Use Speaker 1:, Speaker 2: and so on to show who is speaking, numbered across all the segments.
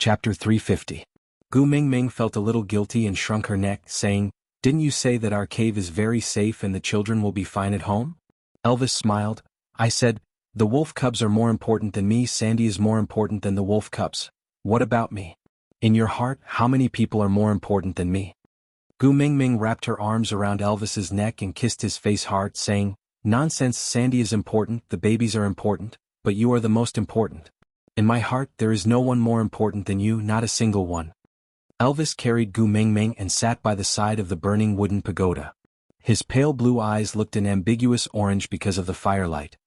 Speaker 1: Chapter 350. Gu Mingming felt a little guilty and shrunk her neck, saying, "Didn't you say that our cave is very safe and the children will be fine at home?" Elvis smiled. "I said, the wolf cubs are more important than me. Sandy is more important than the wolf cubs. What about me? In your heart, how many people are more important than me?" Gu Mingming wrapped her arms around Elvis's neck and kissed his face hard, saying, "Nonsense, Sandy is important, the babies are important, but you are the most important. In my heart there is no one more important than you, not a single one." Elvis carried Gu Mingming and sat by the side of the burning wooden pagoda. His pale blue eyes looked an ambiguous orange because of the firelight.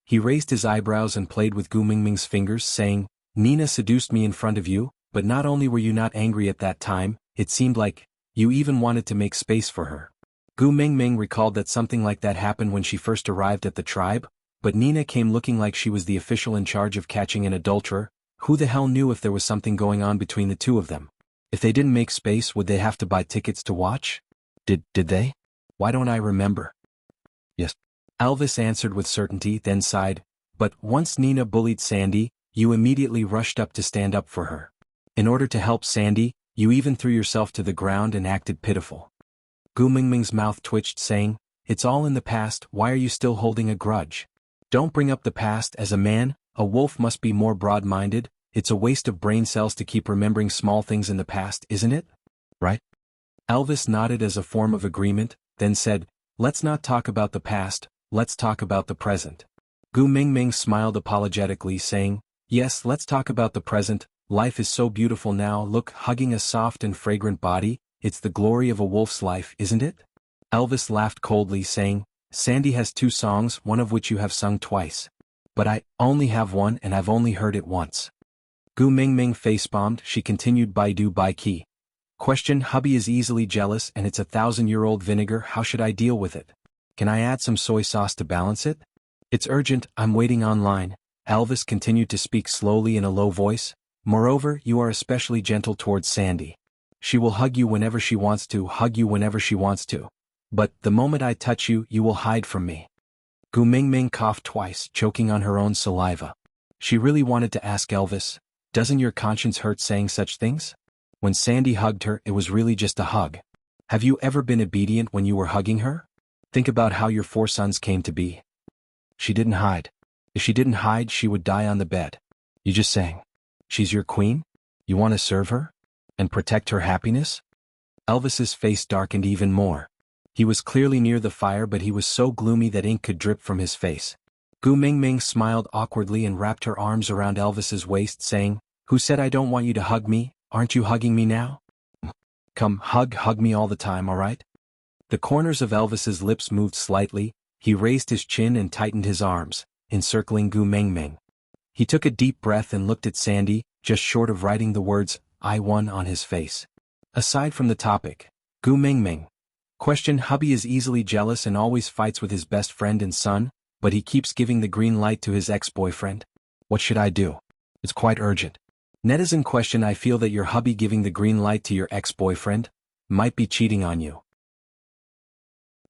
Speaker 1: He raised his eyebrows and played with Gu Mingming's fingers, saying, "Nina seduced me in front of you, but not only were you not angry at that time, it seemed like you even wanted to make space for her." Gu Mingming recalled that something like that happened when she first arrived at the tribe, but Nina came looking like she was the official in charge of catching an adulterer. Who the hell knew if there was something going on between the two of them? If they didn't make space, would they have to buy tickets to watch? Did they? Why don't I remember? Yes. Elvis answered with certainty, then sighed. "But once Nina bullied Sandy, you immediately rushed up to stand up for her. In order to help Sandy, you even threw yourself to the ground and acted pitiful." Gu Mingming's mouth twitched, saying, "It's all in the past, why are you still holding a grudge? Don't bring up the past. As a man, a wolf must be more broad-minded. It's a waste of brain cells to keep remembering small things in the past, isn't it? Right?" Elvis nodded as a form of agreement, then said, "Let's not talk about the past, let's talk about the present." Gu Mingming smiled apologetically, saying, "Yes, let's talk about the present. Life is so beautiful now. Look, hugging a soft and fragrant body, it's the glory of a wolf's life, isn't it?" Elvis laughed coldly, saying, "Sandy has 2 songs, one of which you have sung twice. But I only have one and I've only heard it once." Gu Mingming face-bombed. She continued, "Baidu Bai Qi. Question, hubby is easily jealous and it's 1,000-year-old vinegar. How should I deal with it? Can I add some soy sauce to balance it? It's urgent, I'm waiting online." Elvis continued to speak slowly in a low voice. "Moreover, you are especially gentle towards Sandy. She will hug you whenever she wants to, But, the moment I touch you, you will hide from me." Gu Mingming coughed twice, choking on her own saliva. She really wanted to ask Elvis, "Doesn't your conscience hurt saying such things? When Sandy hugged her, it was really just a hug. Have you ever been obedient when you were hugging her? Think about how your 4 sons came to be. She didn't hide. If she didn't hide, she would die on the bed. You just sang. She's your queen? You want to serve her? And protect her happiness?" Elvis's face darkened even more. He was clearly near the fire, but he was so gloomy that ink could drip from his face. Gu Mingming smiled awkwardly and wrapped her arms around Elvis's waist, saying, "Who said I don't want you to hug me? Aren't you hugging me now? Come, hug me all the time, alright?" The corners of Elvis's lips moved slightly. He raised his chin and tightened his arms, encircling Gu Mingming. He took a deep breath and looked at Sandy, just short of writing the words, "I won" on his face. Aside from the topic, Gu Mingming. Question, hubby is easily jealous and always fights with his best friend and son, but he keeps giving the green light to his ex-boyfriend. What should I do? It's quite urgent. Netizen question, I feel that your hubby giving the green light to your ex-boyfriend might be cheating on you.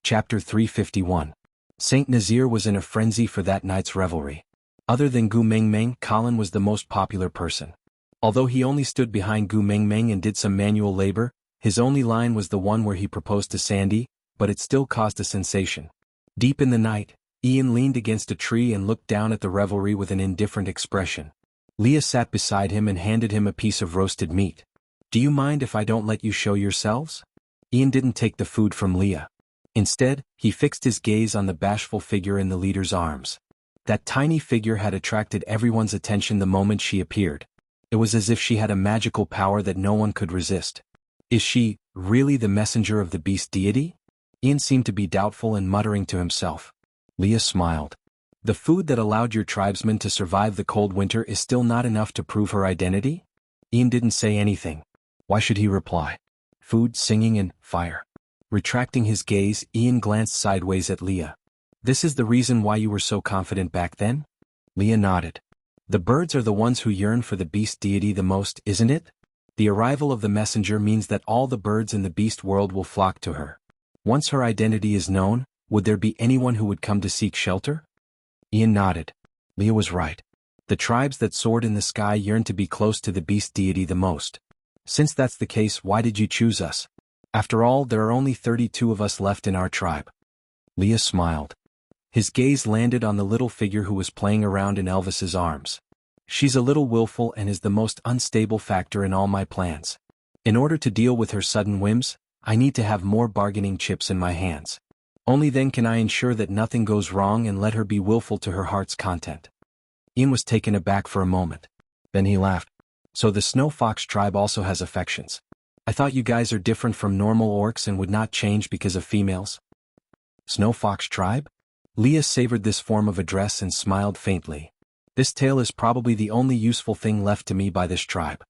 Speaker 1: Chapter 351. Saint Nazir was in a frenzy for that night's revelry. Other than Gu Mingming, Colin was the most popular person. Although he only stood behind Gu Mingming and did some manual labor, his only line was the one where he proposed to Sandy, but it still caused a sensation. Deep in the night, Ian leaned against a tree and looked down at the revelry with an indifferent expression. Leah sat beside him and handed him a piece of roasted meat. "Do you mind if I don't let you show yourselves?" Ian didn't take the food from Leah. Instead, he fixed his gaze on the bashful figure in the leader's arms. That tiny figure had attracted everyone's attention the moment she appeared. It was as if she had a magical power that no one could resist. Is she really the messenger of the beast deity? Ian seemed to be doubtful and muttering to himself. Leah smiled. The food that allowed your tribesmen to survive the cold winter is still not enough to prove her identity? Ian didn't say anything. Why should he reply? Food, singing, and fire. Retracting his gaze, Ian glanced sideways at Leah. This is the reason why you were so confident back then? Leah nodded. The birds are the ones who yearn for the beast deity the most, isn't it? The arrival of the messenger means that all the birds in the beast world will flock to her. Once her identity is known, would there be anyone who would come to seek shelter? Ian nodded. Leah was right. The tribes that soared in the sky yearned to be close to the beast deity the most. Since that's the case, why did you choose us? After all, there are only 32 of us left in our tribe. Leah smiled. His gaze landed on the little figure who was playing around in Elvis's arms. She's a little willful and is the most unstable factor in all my plans. In order to deal with her sudden whims, I need to have more bargaining chips in my hands. Only then can I ensure that nothing goes wrong and let her be willful to her heart's content. Ian was taken aback for a moment. Then he laughed. So the Snow Fox tribe also has affections. I thought you guys are different from normal orcs and would not change because of females. Snow Fox tribe? Leah savored this form of address and smiled faintly. This tale is probably the only useful thing left to me by this tribe.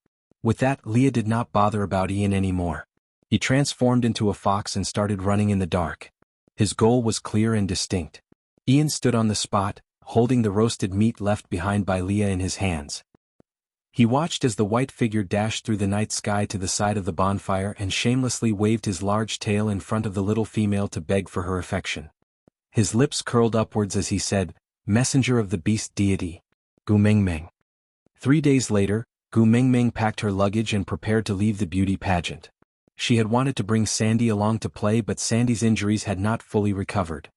Speaker 1: With that, Leah did not bother about Ian anymore. He transformed into a fox and started running in the dark. His goal was clear and distinct. Ian stood on the spot, holding the roasted meat left behind by Leah in his hands. He watched as the white figure dashed through the night sky to the side of the bonfire and shamelessly waved his large tail in front of the little female to beg for her affection. His lips curled upwards as he said, "Messenger of the beast deity, Gu Mingming." 3 days later, Gu Mingming packed her luggage and prepared to leave the beauty pageant. She had wanted to bring Sandy along to play, but Sandy's injuries had not fully recovered.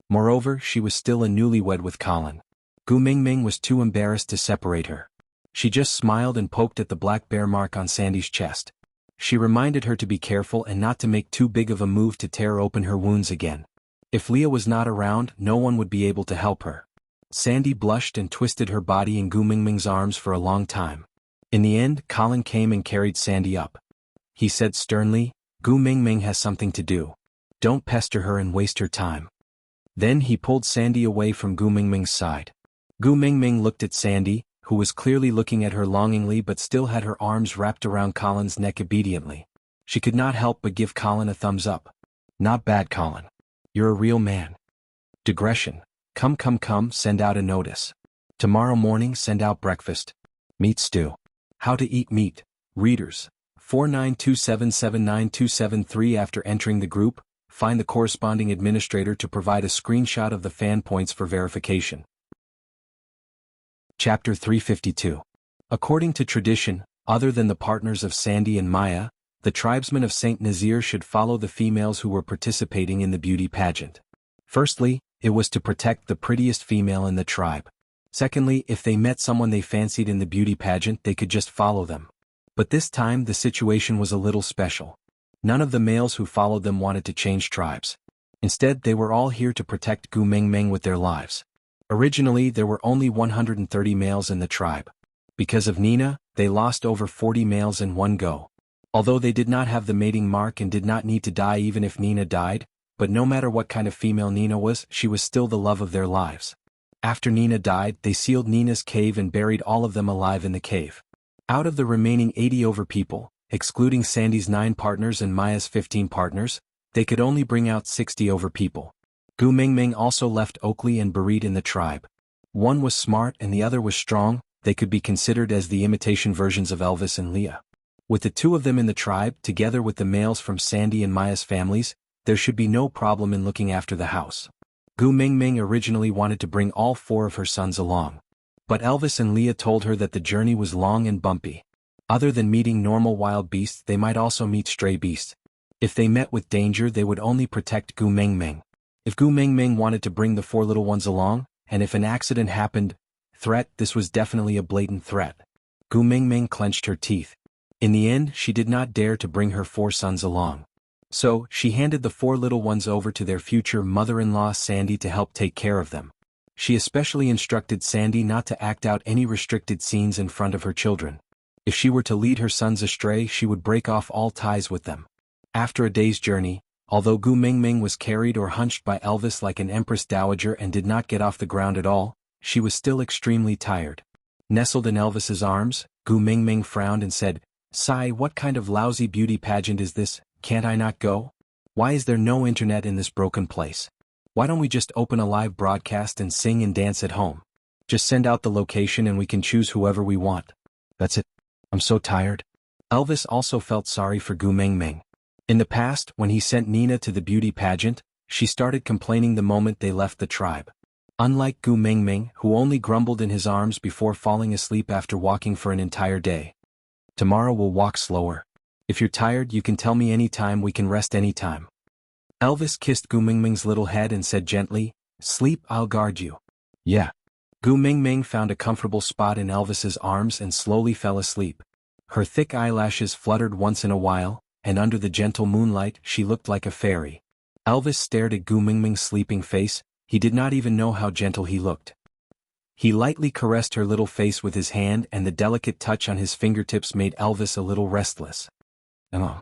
Speaker 1: Moreover, she was still a newlywed with Colin. Gu Mingming was too embarrassed to separate her. She just smiled and poked at the black bear mark on Sandy's chest. She reminded her to be careful and not to make too big of a move to tear open her wounds again. If Leah was not around, no one would be able to help her. Sandy blushed and twisted her body in Gu Mingming's arms for a long time. In the end, Colin came and carried Sandy up. He said sternly, "Gu Mingming has something to do. Don't pester her and waste her time." Then he pulled Sandy away from Gu Mingming's side. Gu Mingming looked at Sandy, who was clearly looking at her longingly but still had her arms wrapped around Colin's neck obediently. She could not help but give Colin a thumbs up. "Not bad, Colin. You're a real man." Digression. Come, send out a notice. Tomorrow morning send out breakfast. Meat stew. How to eat meat. Readers. 492779273. After entering the group, find the corresponding administrator to provide a screenshot of the fan points for verification. Chapter 352. According to tradition, other than the partners of Sandy and Maya, the tribesmen of Saint Nazir should follow the females who were participating in the beauty pageant. Firstly, it was to protect the prettiest female in the tribe. Secondly, if they met someone they fancied in the beauty pageant, they could just follow them. But this time the situation was a little special. None of the males who followed them wanted to change tribes. Instead, they were all here to protect Gu Mingming with their lives. Originally, there were only 130 males in the tribe. Because of Nina, they lost over 40 males in one go. Although they did not have the mating mark and did not need to die even if Nina died, but no matter what kind of female Nina was, she was still the love of their lives. After Nina died, they sealed Nina's cave and buried all of them alive in the cave. Out of the remaining 80 over people, excluding Sandy's 9 partners and Maya's 15 partners, they could only bring out 60 over people. Gu Mingming also left Oakley and Barit in the tribe. One was smart and the other was strong. They could be considered as the imitation versions of Elvis and Leah. With the 2 of them in the tribe, together with the males from Sandy and Maya's families, there should be no problem in looking after the house. Gu Mingming originally wanted to bring all 4 of her sons along. But Elvis and Leah told her that the journey was long and bumpy. Other than meeting normal wild beasts, they might also meet stray beasts. If they met with danger, they would only protect Gu Mingming. If Gu Mingming wanted to bring the 4 little ones along, and if an accident happened, this was definitely a blatant threat. Gu Mingming clenched her teeth. In the end, she did not dare to bring her 4 sons along. So, she handed the 4 little ones over to their future mother-in-law Sandy to help take care of them. She especially instructed Sandy not to act out any restricted scenes in front of her children. If she were to lead her sons astray, she would break off all ties with them. After a day's journey, although Gu Mingming was carried or hunched by Elvis like an empress dowager and did not get off the ground at all, she was still extremely tired. Nestled in Elvis's arms, Gu Mingming frowned and said, "Sigh, what kind of lousy beauty pageant is this? Can't I not go? Why is there no internet in this broken place? Why don't we just open a live broadcast and sing and dance at home? Just send out the location and we can choose whoever we want. That's it. I'm so tired." Elvis also felt sorry for Gu Mingming. In the past, when he sent Nina to the beauty pageant, she started complaining the moment they left the tribe. Unlike Gu Mingming, who only grumbled in his arms before falling asleep after walking for an entire day. Tomorrow we'll walk slower. If you're tired, you can tell me anytime, we can rest anytime. Elvis kissed Gu Mingming's little head and said gently, "Sleep, I'll guard you." Yeah. Gu Mingming found a comfortable spot in Elvis's arms and slowly fell asleep. Her thick eyelashes fluttered once in a while, and under the gentle moonlight she looked like a fairy. Elvis stared at Gu Mingming's sleeping face. He did not even know how gentle he looked. He lightly caressed her little face with his hand, and the delicate touch on his fingertips made Elvis a little restless. Oh.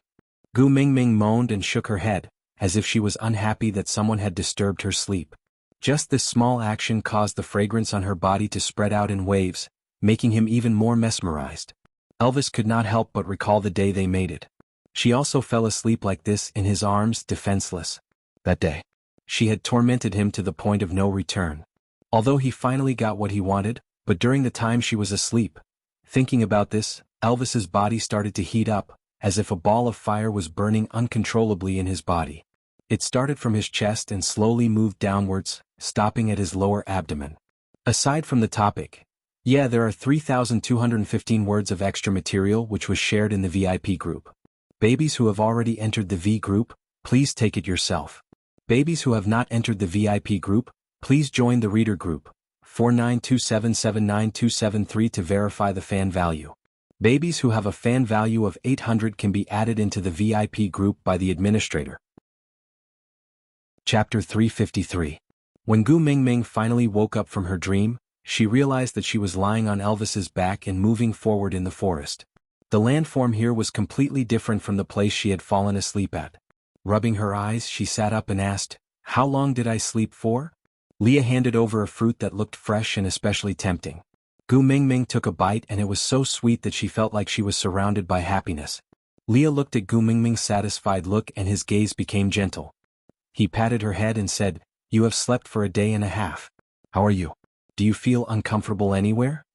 Speaker 1: Gu Mingming moaned and shook her head, as if she was unhappy that someone had disturbed her sleep. Just this small action caused the fragrance on her body to spread out in waves, making him even more mesmerized. Elvis could not help but recall the day they mated. She also fell asleep like this, in his arms, defenseless. That day, she had tormented him to the point of no return. Although he finally got what he wanted, but during the time she was asleep. Thinking about this, Elvis's body started to heat up, as if a ball of fire was burning uncontrollably in his body. It started from his chest and slowly moved downwards, stopping at his lower abdomen. Aside from the topic, there are 3,215 words of extra material which was shared in the VIP group. Babies who have already entered the V group, please take it yourself. Babies who have not entered the VIP group, please join the reader group, 4927799273 to verify the fan value. Babies who have a fan value of 800 can be added into the VIP group by the administrator. Chapter 353. When Gu Mingming finally woke up from her dream, she realized that she was lying on Elvis's back and moving forward in the forest. The landform here was completely different from the place she had fallen asleep at. Rubbing her eyes, she sat up and asked, "How long did I sleep for?" Leah handed over a fruit that looked fresh and especially tempting. Gu Mingming took a bite, and it was so sweet that she felt like she was surrounded by happiness. Leah looked at Gu Mingming's satisfied look, and his gaze became gentle. He patted her head and said, "You have slept for a day and a half. How are you? Do you feel uncomfortable anywhere?"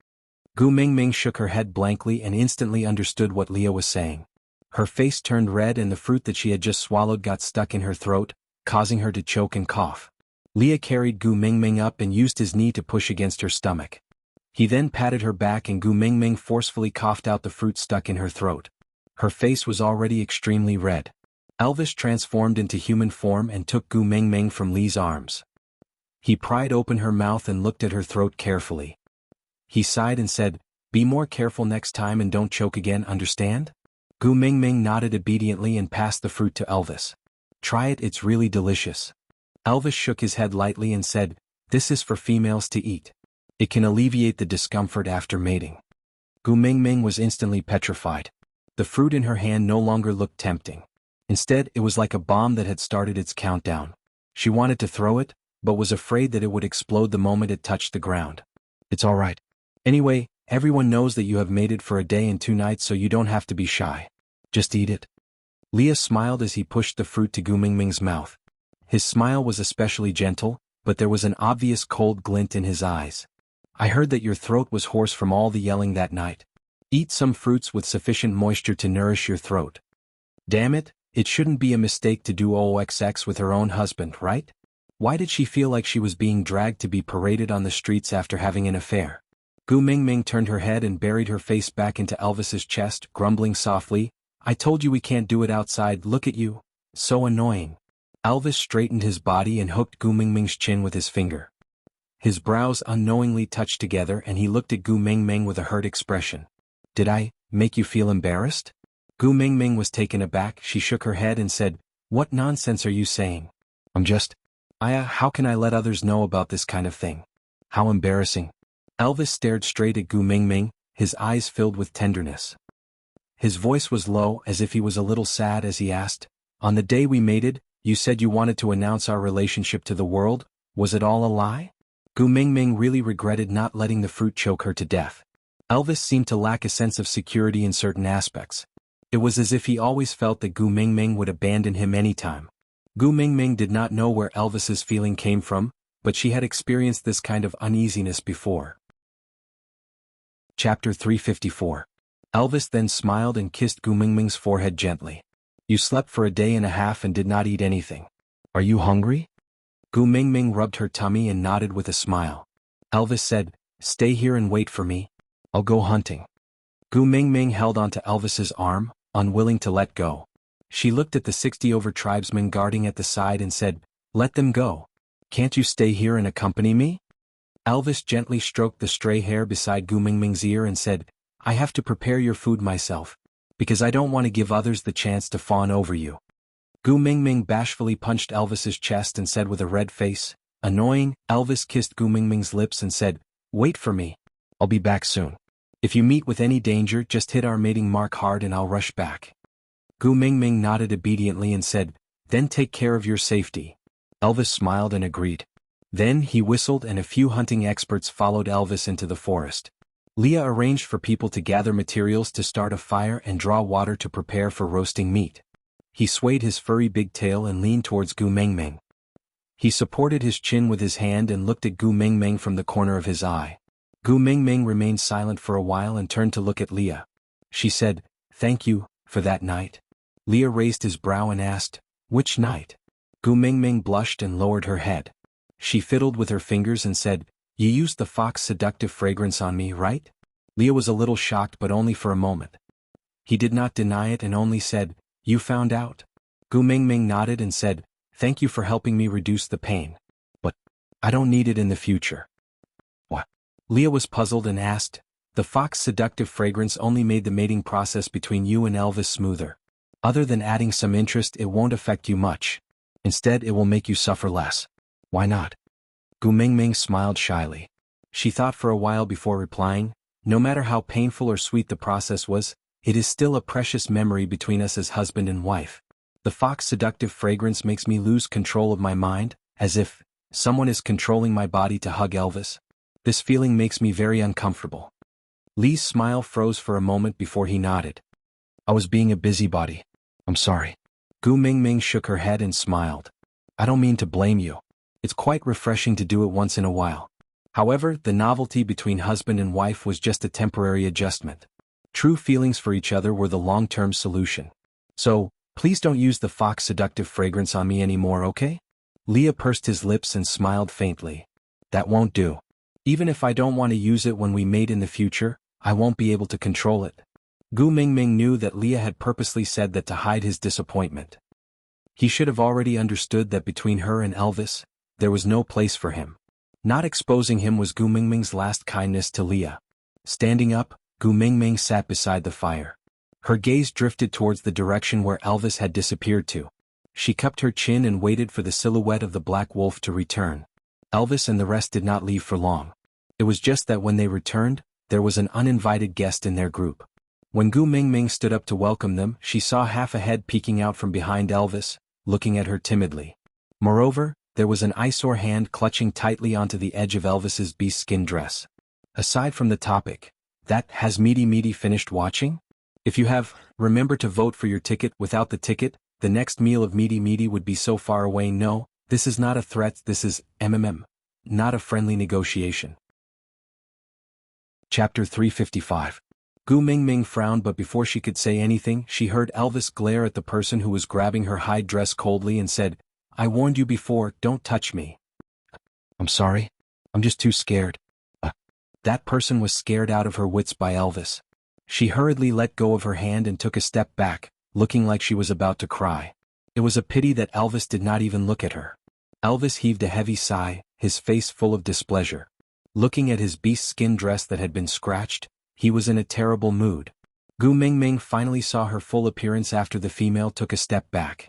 Speaker 1: Gu Mingming shook her head blankly and instantly understood what Leah was saying. Her face turned red, and the fruit that she had just swallowed got stuck in her throat, causing her to choke and cough. Leah carried Gu Mingming up and used his knee to push against her stomach. He then patted her back, and Gu Mingming forcefully coughed out the fruit stuck in her throat. Her face was already extremely red. Elvis transformed into human form and took Gu Mingming from Lee's arms. He pried open her mouth and looked at her throat carefully. He sighed and said, "Be more careful next time and don't choke again, understand?" Gu Mingming nodded obediently and passed the fruit to Elvis. "Try it, it's really delicious." Elvis shook his head lightly and said, "This is for females to eat. It can alleviate the discomfort after mating." Gu Mingming was instantly petrified. The fruit in her hand no longer looked tempting. Instead, it was like a bomb that had started its countdown. She wanted to throw it, but was afraid that it would explode the moment it touched the ground. "It's all right. Anyway, everyone knows that you have mated for a day and 2 nights, so you don't have to be shy. Just eat it." Leah smiled as he pushed the fruit to Gu Mingming's mouth. His smile was especially gentle, but there was an obvious cold glint in his eyes. "I heard that your throat was hoarse from all the yelling that night. Eat some fruits with sufficient moisture to nourish your throat." Damn it, it shouldn't be a mistake to do OXX with her own husband, right? Why did she feel like she was being dragged to be paraded on the streets after having an affair? Gu Mingming turned her head and buried her face back into Elvis's chest, grumbling softly, "I told you we can't do it outside, look at you. So annoying." Elvis straightened his body and hooked Gu Mingming's chin with his finger. His brows unknowingly touched together, and he looked at Gu Mingming with a hurt expression. "Did I make you feel embarrassed?" Gu Mingming was taken aback. She shook her head and said, "What nonsense are you saying? How can I let others know about this kind of thing? How embarrassing." Elvis stared straight at Gu Mingming, his eyes filled with tenderness. His voice was low, as if he was a little sad, as he asked, "On the day we mated, you said you wanted to announce our relationship to the world. Was it all a lie?" Gu Mingming really regretted not letting the fruit choke her to death. Elvis seemed to lack a sense of security in certain aspects. It was as if he always felt that Gu Mingming would abandon him anytime. Gu Mingming did not know where Elvis's feeling came from, but she had experienced this kind of uneasiness before. Chapter 354. Elvis then smiled and kissed Gu Mingming's forehead gently. "You slept for a day and a half and did not eat anything. Are you hungry?" Gu Gu Mingming rubbed her tummy and nodded with a smile. Elvis said, "Stay here and wait for me. I'll go hunting." Gu Mingming held onto Elvis's arm, unwilling to let go. She looked at the 60 tribesmen guarding at the side and said, "Let them go. Can't you stay here and accompany me?" Elvis gently stroked the stray hair beside Gu Mingming's ear and said, "I have to prepare your food myself, because I don't want to give others the chance to fawn over you." Gu Mingming bashfully punched Elvis's chest and said with a red face, "Annoying." Elvis kissed Gu Mingming's lips and said, "Wait for me. I'll be back soon. If you meet with any danger, just hit our mating mark hard and I'll rush back." Gu Mingming nodded obediently and said, "Then take care of your safety." Elvis smiled and agreed. Then he whistled and a few hunting experts followed Elvis into the forest. Leah arranged for people to gather materials to start a fire and draw water to prepare for roasting meat. He swayed his furry big tail and leaned towards Gu Mingming. He supported his chin with his hand and looked at Gu Mingming from the corner of his eye. Gu Mingming remained silent for a while and turned to look at Leah. She said, "Thank you for that night." Leah raised his brow and asked, "Which night?" Gu Mingming blushed and lowered her head. She fiddled with her fingers and said, "You used the fox seductive fragrance on me, right?" Leah was a little shocked but only for a moment. He did not deny it and only said, "You found out?" Gu Mingming nodded and said, "Thank you for helping me reduce the pain. But I don't need it in the future." What? Leah was puzzled and asked, "The fox seductive fragrance only made the mating process between you and Elvis smoother. Other than adding some interest, it won't affect you much. Instead, it will make you suffer less. Why not?" Gu Mingming smiled shyly. She thought for a while before replying, "No matter how painful or sweet the process was, it is still a precious memory between us as husband and wife. The fox seductive fragrance makes me lose control of my mind, as if someone is controlling my body to hug Elvis. This feeling makes me very uncomfortable." Lee's smile froze for a moment before he nodded. "I was being a busybody. I'm sorry." Gu Mingming shook her head and smiled. "I don't mean to blame you. It's quite refreshing to do it once in a while. However, the novelty between husband and wife was just a temporary adjustment. True feelings for each other were the long-term solution. So, please don't use the fox seductive fragrance on me anymore, okay?" Leah pursed his lips and smiled faintly. "That won't do. Even if I don't want to use it when we mate in the future, I won't be able to control it." Gu Mingming knew that Leah had purposely said that to hide his disappointment. He should have already understood that between her and Elvis, there was no place for him. Not exposing him was Gu Mingming's last kindness to Leah. Standing up, Gu Mingming sat beside the fire. Her gaze drifted towards the direction where Elvis had disappeared to. She cupped her chin and waited for the silhouette of the black wolf to return. Elvis and the rest did not leave for long. It was just that when they returned, there was an uninvited guest in their group. When Gu Mingming stood up to welcome them, she saw half a head peeking out from behind Elvis, looking at her timidly. Moreover, there was an eyesore hand clutching tightly onto the edge of Elvis's beast-skin dress. Aside from the topic, has Meaty finished watching? If you have, remember to vote for your ticket. Without the ticket, the next meal of Meaty would be so far away. No, this is not a threat, this is not a friendly negotiation. Chapter 355. Gu Mingming frowned, but before she could say anything, she heard Elvis glare at the person who was grabbing her hide dress coldly and said, "I warned you before, don't touch me." "I'm sorry. I'm just too scared." That person was scared out of her wits by Elvis. She hurriedly let go of her hand and took a step back, looking like she was about to cry. It was a pity that Elvis did not even look at her. Elvis heaved a heavy sigh, his face full of displeasure. Looking at his beast-skin dress that had been scratched, he was in a terrible mood. Gu Mingming finally saw her full appearance after the female took a step back.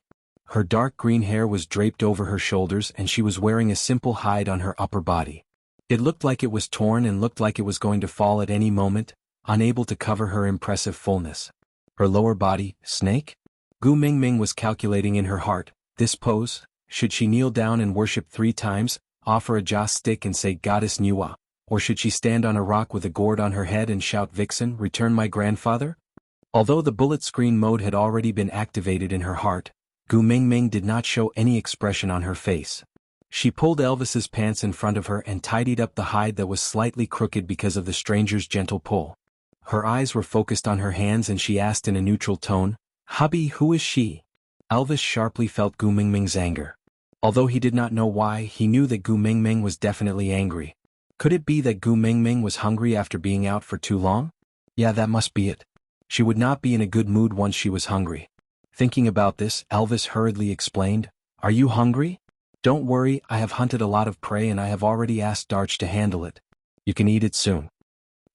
Speaker 1: Her dark green hair was draped over her shoulders and she was wearing a simple hide on her upper body. It looked like it was torn and looked like it was going to fall at any moment, unable to cover her impressive fullness. Her lower body, snake? Gu Mingming was calculating in her heart, this pose, should she kneel down and worship 3 times, offer a joss stick and say Goddess Nuwa, or should she stand on a rock with a gourd on her head and shout Vixen, return my grandfather? Although the bullet screen mode had already been activated in her heart, Gu Mingming did not show any expression on her face. She pulled Elvis's pants in front of her and tidied up the hide that was slightly crooked because of the stranger's gentle pull. Her eyes were focused on her hands and she asked in a neutral tone, "Hubby, who is she?" Elvis sharply felt Gu Mingming's anger. Although he did not know why, he knew that Gu Mingming was definitely angry. Could it be that Gu Mingming was hungry after being out for too long? Yeah, that must be it. She would not be in a good mood once she was hungry. Thinking about this, Elvis hurriedly explained, "Are you hungry? Don't worry, I have hunted a lot of prey and I have already asked Darch to handle it. You can eat it soon."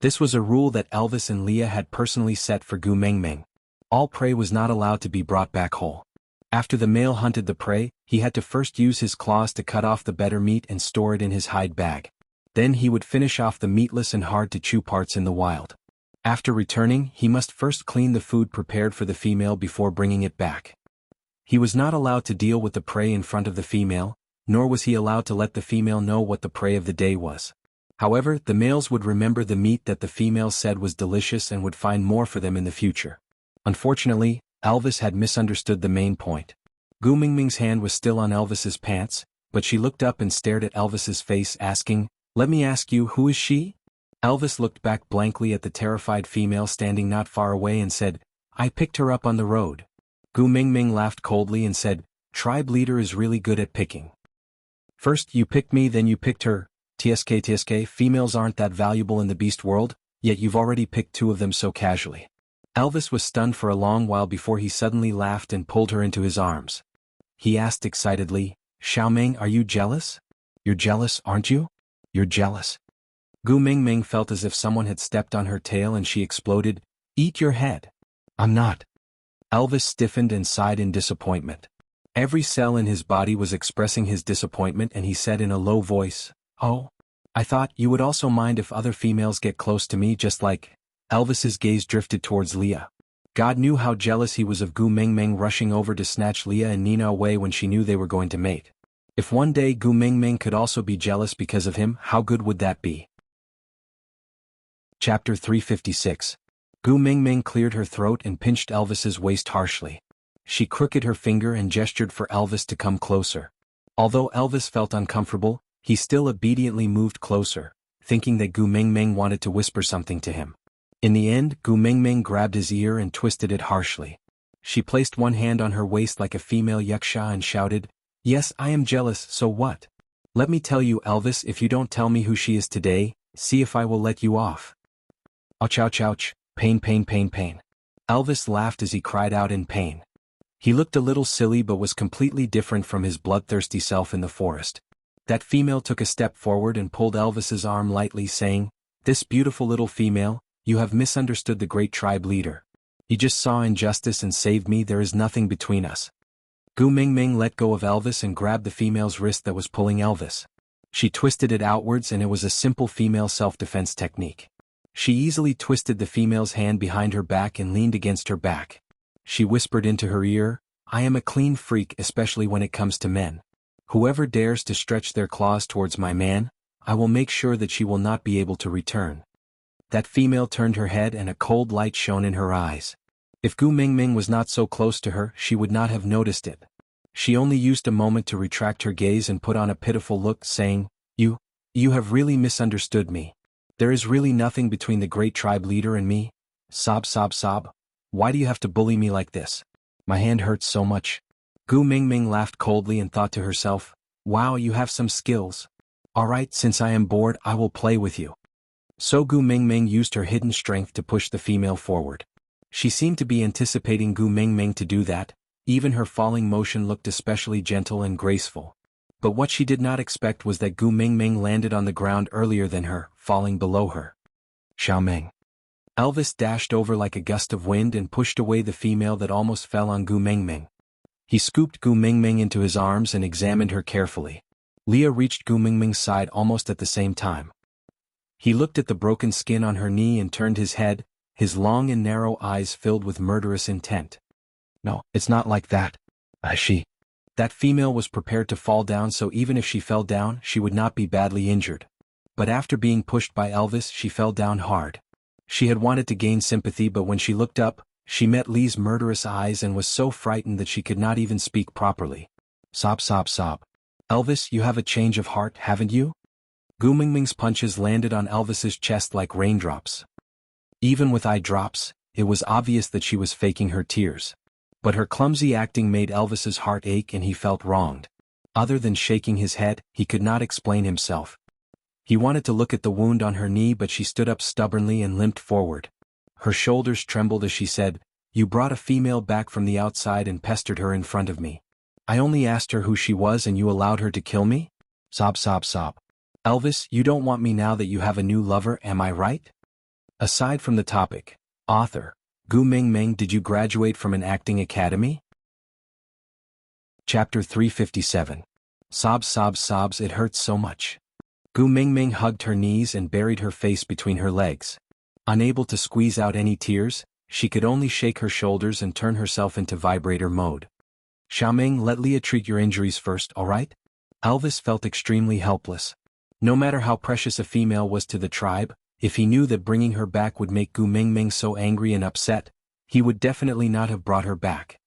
Speaker 1: This was a rule that Elvis and Leah had personally set for Gu Mingming. All prey was not allowed to be brought back whole. After the male hunted the prey, he had to first use his claws to cut off the better meat and store it in his hide bag. Then he would finish off the meatless and hard-to-chew parts in the wild. After returning, he must first clean the food prepared for the female before bringing it back. He was not allowed to deal with the prey in front of the female, nor was he allowed to let the female know what the prey of the day was. However, the males would remember the meat that the female said was delicious and would find more for them in the future. Unfortunately, Elvis had misunderstood the main point. Gu Mingming's hand was still on Elvis's pants, but she looked up and stared at Elvis's face, asking, "Let me ask you, who is she?" Elvis looked back blankly at the terrified female standing not far away and said, "I picked her up on the road." Gu Mingming laughed coldly and said, "Tribe leader is really good at picking. First you picked me, then you picked her. TSK, females aren't that valuable in the beast world, yet you've already picked two of them so casually." Elvis was stunned for a long while before he suddenly laughed and pulled her into his arms. He asked excitedly, "Xiaoming, are you jealous? You're jealous, aren't you? You're jealous." Gu Mingming felt as if someone had stepped on her tail and she exploded, "Eat your head." "I'm not." Elvis stiffened and sighed in disappointment. Every cell in his body was expressing his disappointment and he said in a low voice, "Oh, I thought you would also mind if other females get close to me just like..." Elvis's gaze drifted towards Leah. God knew how jealous he was of Gu Mingming rushing over to snatch Leah and Nina away when she knew they were going to mate. If one day Gu Mingming could also be jealous because of him, how good would that be? Chapter 356. Gu Mingming cleared her throat and pinched Elvis's waist harshly. She crooked her finger and gestured for Elvis to come closer. Although Elvis felt uncomfortable, he still obediently moved closer, thinking that Gu Mingming wanted to whisper something to him. In the end, Gu Mingming grabbed his ear and twisted it harshly. She placed one hand on her waist like a female xianxia and shouted, "Yes, I am jealous, so what? Let me tell you, Elvis, if you don't tell me who she is today, see if I will let you off." "Ouch, ouch, ouch, pain, pain, pain, pain." Elvis laughed as he cried out in pain. He looked a little silly but was completely different from his bloodthirsty self in the forest. That female took a step forward and pulled Elvis's arm lightly, saying, "This beautiful little female, you have misunderstood the great tribe leader. He just saw injustice and saved me. There is nothing between us." Gu Mingming let go of Elvis and grabbed the female's wrist that was pulling Elvis. She twisted it outwards and it was a simple female self-defense technique. She easily twisted the female's hand behind her back and leaned against her back. She whispered into her ear, "I am a clean freak, especially when it comes to men. Whoever dares to stretch their claws towards my man, I will make sure that she will not be able to return." That female turned her head and a cold light shone in her eyes. If Gu Mingming was not so close to her, she would not have noticed it. She only used a moment to retract her gaze and put on a pitiful look, saying, You have really misunderstood me. There is really nothing between the great tribe leader and me." Sob, sob, sob. "Why do you have to bully me like this? My hand hurts so much." Gu Mingming laughed coldly and thought to herself, "Wow, you have some skills. Alright, since I am bored, I will play with you." So Gu Mingming used her hidden strength to push the female forward. She seemed to be anticipating Gu Mingming to do that, even her falling motion looked especially gentle and graceful. But what she did not expect was that Gu Mingming landed on the ground earlier than her, falling below her. "Xiaoming." Elvis dashed over like a gust of wind and pushed away the female that almost fell on Gu Mingming. He scooped Gu Mingming into his arms and examined her carefully. Leah reached Gu Mingming's side almost at the same time. He looked at the broken skin on her knee and turned his head, his long and narrow eyes filled with murderous intent. "No, it's not like that. She." That female was prepared to fall down, so even if she fell down, she would not be badly injured. But after being pushed by Elvis, she fell down hard. She had wanted to gain sympathy, but when she looked up, she met Lee's murderous eyes and was so frightened that she could not even speak properly. Sob, sob, sob. "Elvis, you have a change of heart, haven't you?" Gu Mingming's punches landed on Elvis's chest like raindrops. Even with eye drops, it was obvious that she was faking her tears. But her clumsy acting made Elvis's heart ache and he felt wronged. Other than shaking his head, he could not explain himself. He wanted to look at the wound on her knee, but she stood up stubbornly and limped forward. Her shoulders trembled as she said, "You brought a female back from the outside and pestered her in front of me. I only asked her who she was and you allowed her to kill me?" Sob, sob, sob. "Elvis, you don't want me now that you have a new lover, am I right?" Aside from the topic, author, Gu Mingming, did you graduate from an acting academy? Chapter 357. Sobs, sobs, sobs, it hurts so much. Gu Mingming hugged her knees and buried her face between her legs. Unable to squeeze out any tears, she could only shake her shoulders and turn herself into vibrator mode. "Xiaoming, let Leah treat your injuries first, alright?" Elvis felt extremely helpless. No matter how precious a female was to the tribe, if he knew that bringing her back would make Gu Mingming so angry and upset, he would definitely not have brought her back.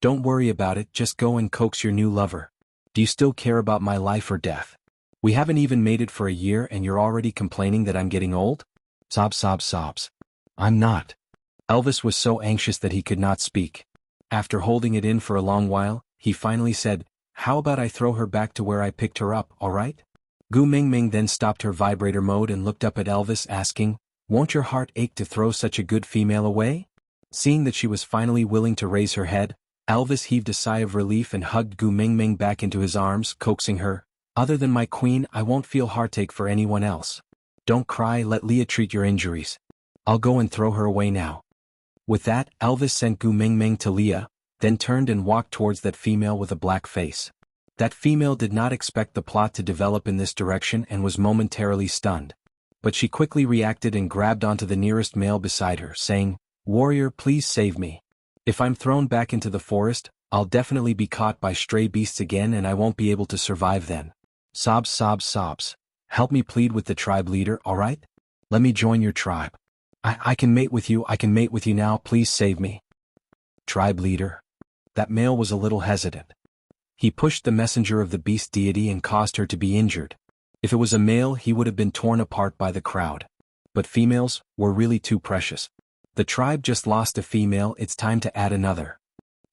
Speaker 1: "Don't worry about it, just go and coax your new lover. Do you still care about my life or death? We haven't even made it for a year and you're already complaining that I'm getting old?" Sob, sob, sobs. "I'm not." Elvis was so anxious that he could not speak. After holding it in for a long while, he finally said, "How about I throw her back to where I picked her up, alright?" Gu Mingming then stopped her vibrator mode and looked up at Elvis asking, "Won't your heart ache to throw such a good female away?" Seeing that she was finally willing to raise her head, Elvis heaved a sigh of relief and hugged Gu Mingming back into his arms, coaxing her, "Other than my queen, I won't feel heartache for anyone else. Don't cry, let Leah treat your injuries. I'll go and throw her away now." With that, Elvis sent Gu Mingming to Leah, then turned and walked towards that female with a black face. That female did not expect the plot to develop in this direction and was momentarily stunned. But she quickly reacted and grabbed onto the nearest male beside her, saying, "Warrior, please save me. If I'm thrown back into the forest, I'll definitely be caught by stray beasts again and I won't be able to survive then." Sobs, sobs, sobs. "Help me plead with the tribe leader, alright? Let me join your tribe. I can mate with you, I can mate with you now, please save me." Tribe leader. That male was a little hesitant. He pushed the messenger of the beast deity and caused her to be injured. If it was a male, he would have been torn apart by the crowd. But females were really too precious. The tribe just lost a female, it's time to add another.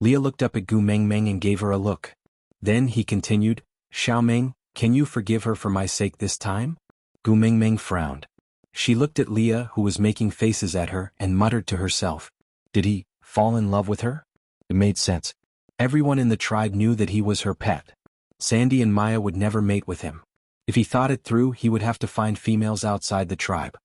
Speaker 1: Leah looked up at Gu Mingming and gave her a look. Then he continued, "Xiaoming, can you forgive her for my sake this time?" Gu Mingming frowned. She looked at Leah, who was making faces at her, and muttered to herself, "Did he fall in love with her?" It made sense. Everyone in the tribe knew that he was her pet. Sandy and Maya would never mate with him. If he thought it through, he would have to find females outside the tribe.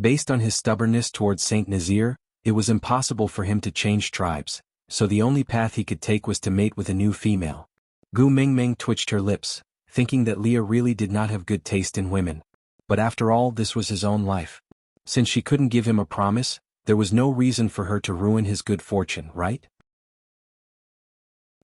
Speaker 1: Based on his stubbornness towards Saint Nazir, it was impossible for him to change tribes, so the only path he could take was to mate with a new female. Gu Mingming twitched her lips, thinking that Leah really did not have good taste in women. But after all, this was his own life. Since she couldn't give him a promise, there was no reason for her to ruin his good fortune, right?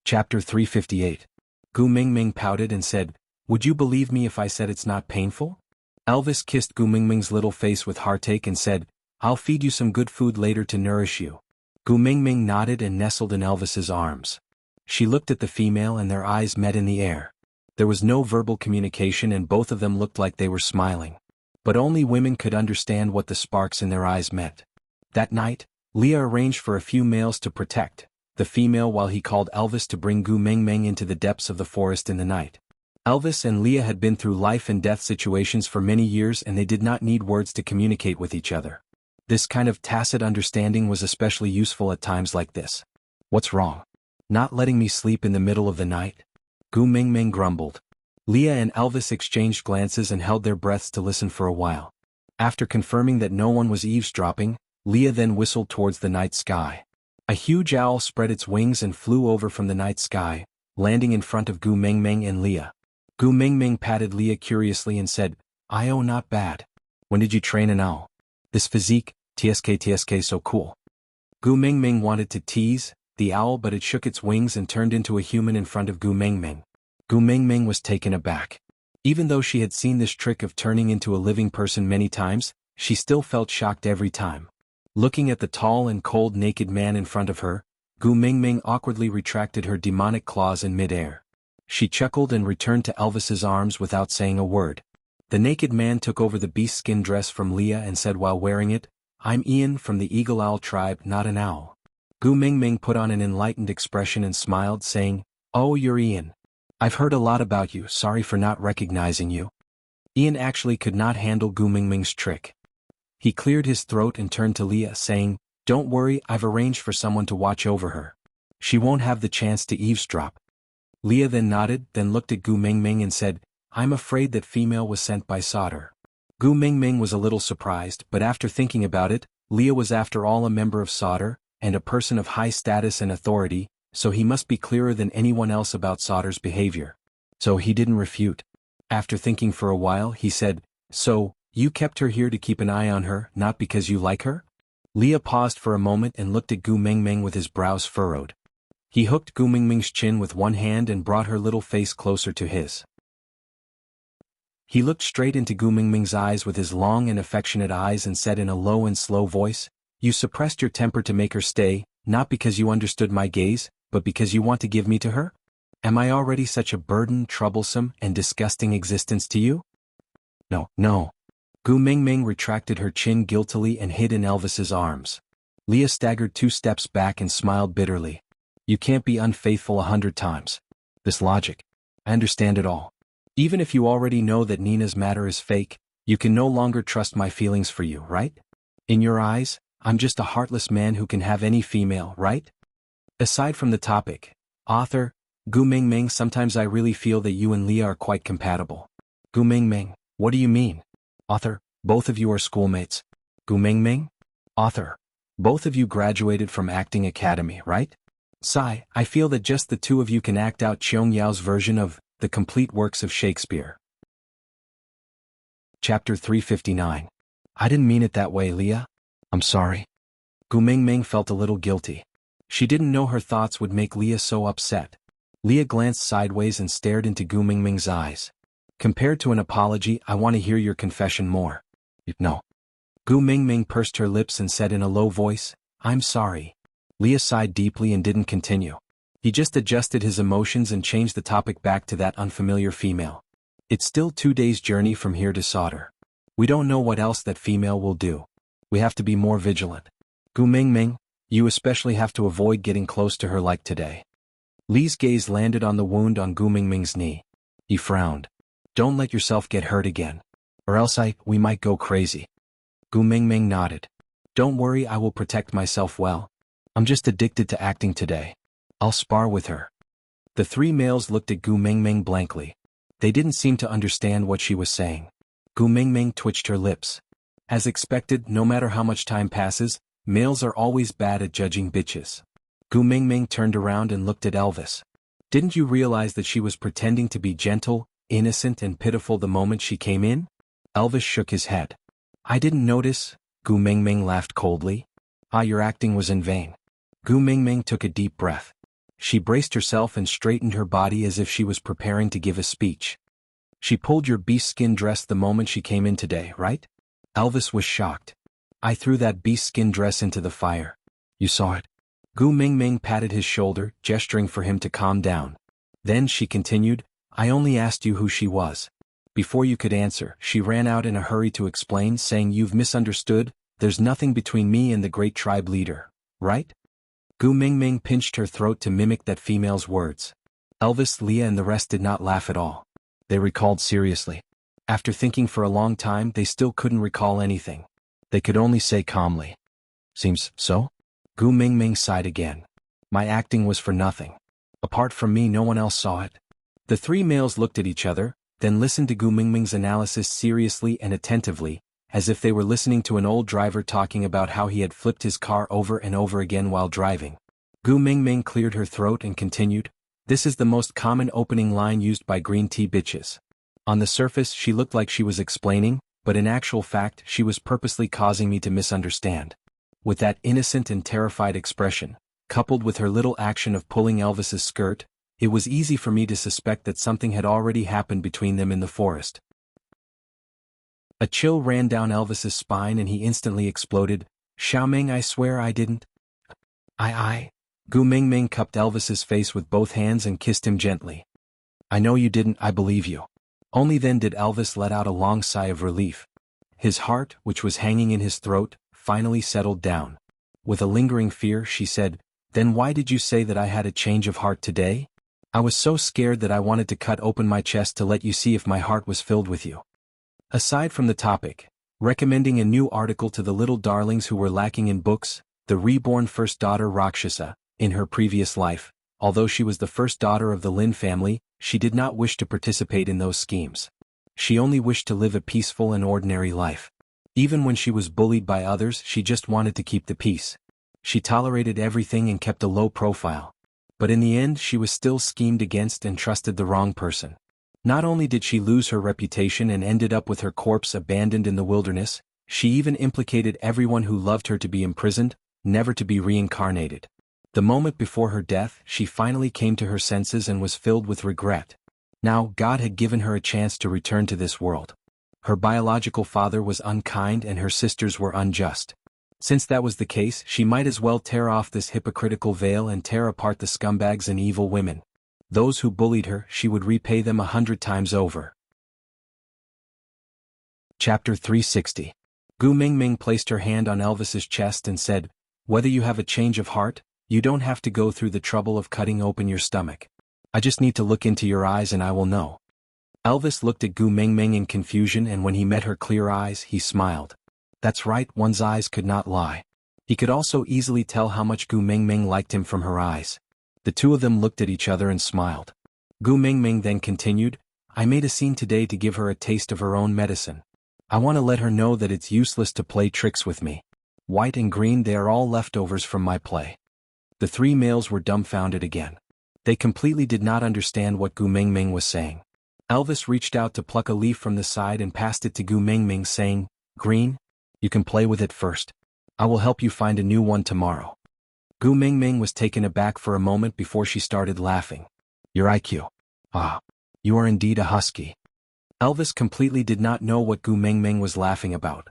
Speaker 1: Chapter 358. Gu Mingming pouted and said, "Would you believe me if I said it's not painful?" Elvis kissed Gu Mingming's little face with heartache and said, "I'll feed you some good food later to nourish you." Gu Mingming nodded and nestled in Elvis's arms. She looked at the female and their eyes met in the air. There was no verbal communication and both of them looked like they were smiling. But only women could understand what the sparks in their eyes meant. That night, Leah arranged for a few males to protect the female while he called Elvis to bring Gu Mingming into the depths of the forest in the night. Elvis and Leah had been through life and death situations for many years and they did not need words to communicate with each other. This kind of tacit understanding was especially useful at times like this. "What's wrong? Not letting me sleep in the middle of the night?" Gu Mingming grumbled. Leah and Elvis exchanged glances and held their breaths to listen for a while. After confirming that no one was eavesdropping, Leah then whistled towards the night sky. A huge owl spread its wings and flew over from the night sky, landing in front of Gu Mingming and Leah. Gu Mingming patted Leah curiously and said, "Oh, not bad. When did you train an owl? This physique, tsk so cool." Gu Mingming wanted to tease the owl, but it shook its wings and turned into a human in front of Gu Mingming. Gu Mingming was taken aback. Even though she had seen this trick of turning into a living person many times, she still felt shocked every time. Looking at the tall and cold naked man in front of her, Gu Mingming awkwardly retracted her demonic claws in midair. She chuckled and returned to Elvis's arms without saying a word. The naked man took over the beast skin dress from Leah and said while wearing it, "I'm Ian from the Eagle Owl tribe, not an owl." Gu Mingming put on an enlightened expression and smiled, saying, "Oh, you're Ian. I've heard a lot about you, sorry for not recognizing you. Ian actually could not handle Gu Mingming's trick. He cleared his throat and turned to Leah, saying, "Don't worry, I've arranged for someone to watch over her. She won't have the chance to eavesdrop." Leah then nodded, then looked at Gu Mingming and said, "I'm afraid that female was sent by Sauter." Gu Mingming was a little surprised, but after thinking about it, Leah was after all a member of Sauter, and a person of high status and authority, so he must be clearer than anyone else about Sauter's behavior. So he didn't refute. After thinking for a while, he said, "So, you kept her here to keep an eye on her, not because you like her?" Leah paused for a moment and looked at Gu Mingming with his brows furrowed. He hooked Gu Mingming's chin with one hand and brought her little face closer to his. He looked straight into Gu Mingming's eyes with his long and affectionate eyes and said in a low and slow voice, "You suppressed your temper to make her stay, not because you understood my gaze, but because you want to give me to her? Am I already such a burden, troublesome, and disgusting existence to you?" "No, no." Gu Mingming retracted her chin guiltily and hid in Elvis's arms. Leah staggered 2 steps back and smiled bitterly. "You can't be unfaithful 100 times. This logic. I understand it all. Even if you already know that Nina's matter is fake, you can no longer trust my feelings for you, right? In your eyes, I'm just a heartless man who can have any female, right?" Aside from the topic, author, Gu Mingming, sometimes I really feel that you and Leah are quite compatible. Gu Mingming, what do you mean? Author, both of you are schoolmates. Gu Mingming? Author, both of you graduated from acting academy, right? Sigh, I feel that just the two of you can act out Xiongyao's version of the complete works of Shakespeare. Chapter 359. I didn't mean it that way, Leah. I'm sorry. Gu Mingming felt a little guilty. She didn't know her thoughts would make Leah so upset. Leah glanced sideways and stared into Gu Mingming's eyes. Compared to an apology, I want to hear your confession more. No. Gu Mingming pursed her lips and said in a low voice, I'm sorry. Leah sighed deeply and didn't continue. He just adjusted his emotions and changed the topic back to that unfamiliar female. It's still 2 days' journey from here to Sauter. We don't know what else that female will do. We have to be more vigilant. Gu Mingming, you especially have to avoid getting close to her like today. Lee's gaze landed on the wound on Gu Mingming's knee. He frowned. Don't let yourself get hurt again. Or else we might go crazy. Gu Mingming nodded. Don't worry, I will protect myself well. I'm just addicted to acting today. I'll spar with her. The 3 males looked at Gu Mingming blankly. They didn't seem to understand what she was saying. Gu Mingming twitched her lips. As expected, no matter how much time passes, males are always bad at judging bitches. Gu Mingming turned around and looked at Elvis. Didn't you realize that she was pretending to be gentle, innocent and pitiful the moment she came in? Elvis shook his head. I didn't notice, Gu Mingming laughed coldly. Your acting was in vain. Gu Mingming took a deep breath. She braced herself and straightened her body as if she was preparing to give a speech. She pulled your beast-skin dress the moment she came in today, right? Elvis was shocked. I threw that beast-skin dress into the fire. You saw it. Gu Mingming patted his shoulder, gesturing for him to calm down. Then she continued, I only asked you who she was. Before you could answer, she ran out in a hurry to explain, saying you've misunderstood, there's nothing between me and the great tribe leader, right? Gu Mingming pinched her throat to mimic that female's words. Elvis, Leah and the rest did not laugh at all. They recalled seriously. After thinking for a long time, they still couldn't recall anything. They could only say calmly. Seems so? Gu Mingming sighed again. My acting was for nothing. Apart from me, no one else saw it. The 3 males looked at each other, then listened to Gu Mingming's analysis seriously and attentively, as if they were listening to an old driver talking about how he had flipped his car over and over again while driving. Gu Mingming cleared her throat and continued, This is the most common opening line used by green tea bitches. On the surface she looked like she was explaining, but in actual fact she was purposely causing me to misunderstand. With that innocent and terrified expression, coupled with her little action of pulling Elvis's skirt, it was easy for me to suspect that something had already happened between them in the forest. A chill ran down Elvis's spine and he instantly exploded. Xiaoming, I swear I didn't. Gu Mingming cupped Elvis's face with both hands and kissed him gently. I know you didn't, I believe you. Only then did Elvis let out a long sigh of relief. His heart, which was hanging in his throat, finally settled down. With a lingering fear, she said, Then why did you say that I had a change of heart today? I was so scared that I wanted to cut open my chest to let you see if my heart was filled with you. Aside from the topic, recommending a new article to the little darlings who were lacking in books, the reborn first daughter Rakshasa, in her previous life, although she was the first daughter of the Lin family, she did not wish to participate in those schemes. She only wished to live a peaceful and ordinary life. Even when she was bullied by others, she just wanted to keep the peace. She tolerated everything and kept a low profile. But in the end, she was still schemed against and trusted the wrong person. Not only did she lose her reputation and ended up with her corpse abandoned in the wilderness, she even implicated everyone who loved her to be imprisoned, never to be reincarnated. The moment before her death, she finally came to her senses and was filled with regret. Now, God had given her a chance to return to this world. Her biological father was unkind and her sisters were unjust. Since that was the case, she might as well tear off this hypocritical veil and tear apart the scumbags and evil women. Those who bullied her, she would repay them 100 times over. Chapter 360. Gu Mingming placed her hand on Elvis's chest and said, "Whether you have a change of heart, you don't have to go through the trouble of cutting open your stomach. I just need to look into your eyes and I will know." Elvis looked at Gu Mingming in confusion, and when he met her clear eyes, he smiled. That's right, one's eyes could not lie. He could also easily tell how much Gu Mingming liked him from her eyes. The two of them looked at each other and smiled. Gu Mingming then continued, "I made a scene today to give her a taste of her own medicine. I want to let her know that it's useless to play tricks with me. White and green, they are all leftovers from my play." The three males were dumbfounded again. They completely did not understand what Gu Mingming was saying. Elvis reached out to pluck a leaf from the side and passed it to Gu Mingming, saying, "Green? You can play with it first. I will help you find a new one tomorrow." Gu Mingming was taken aback for a moment before she started laughing. "Your IQ. Ah, you are indeed a husky." Elvis completely did not know what Gu Mingming was laughing about.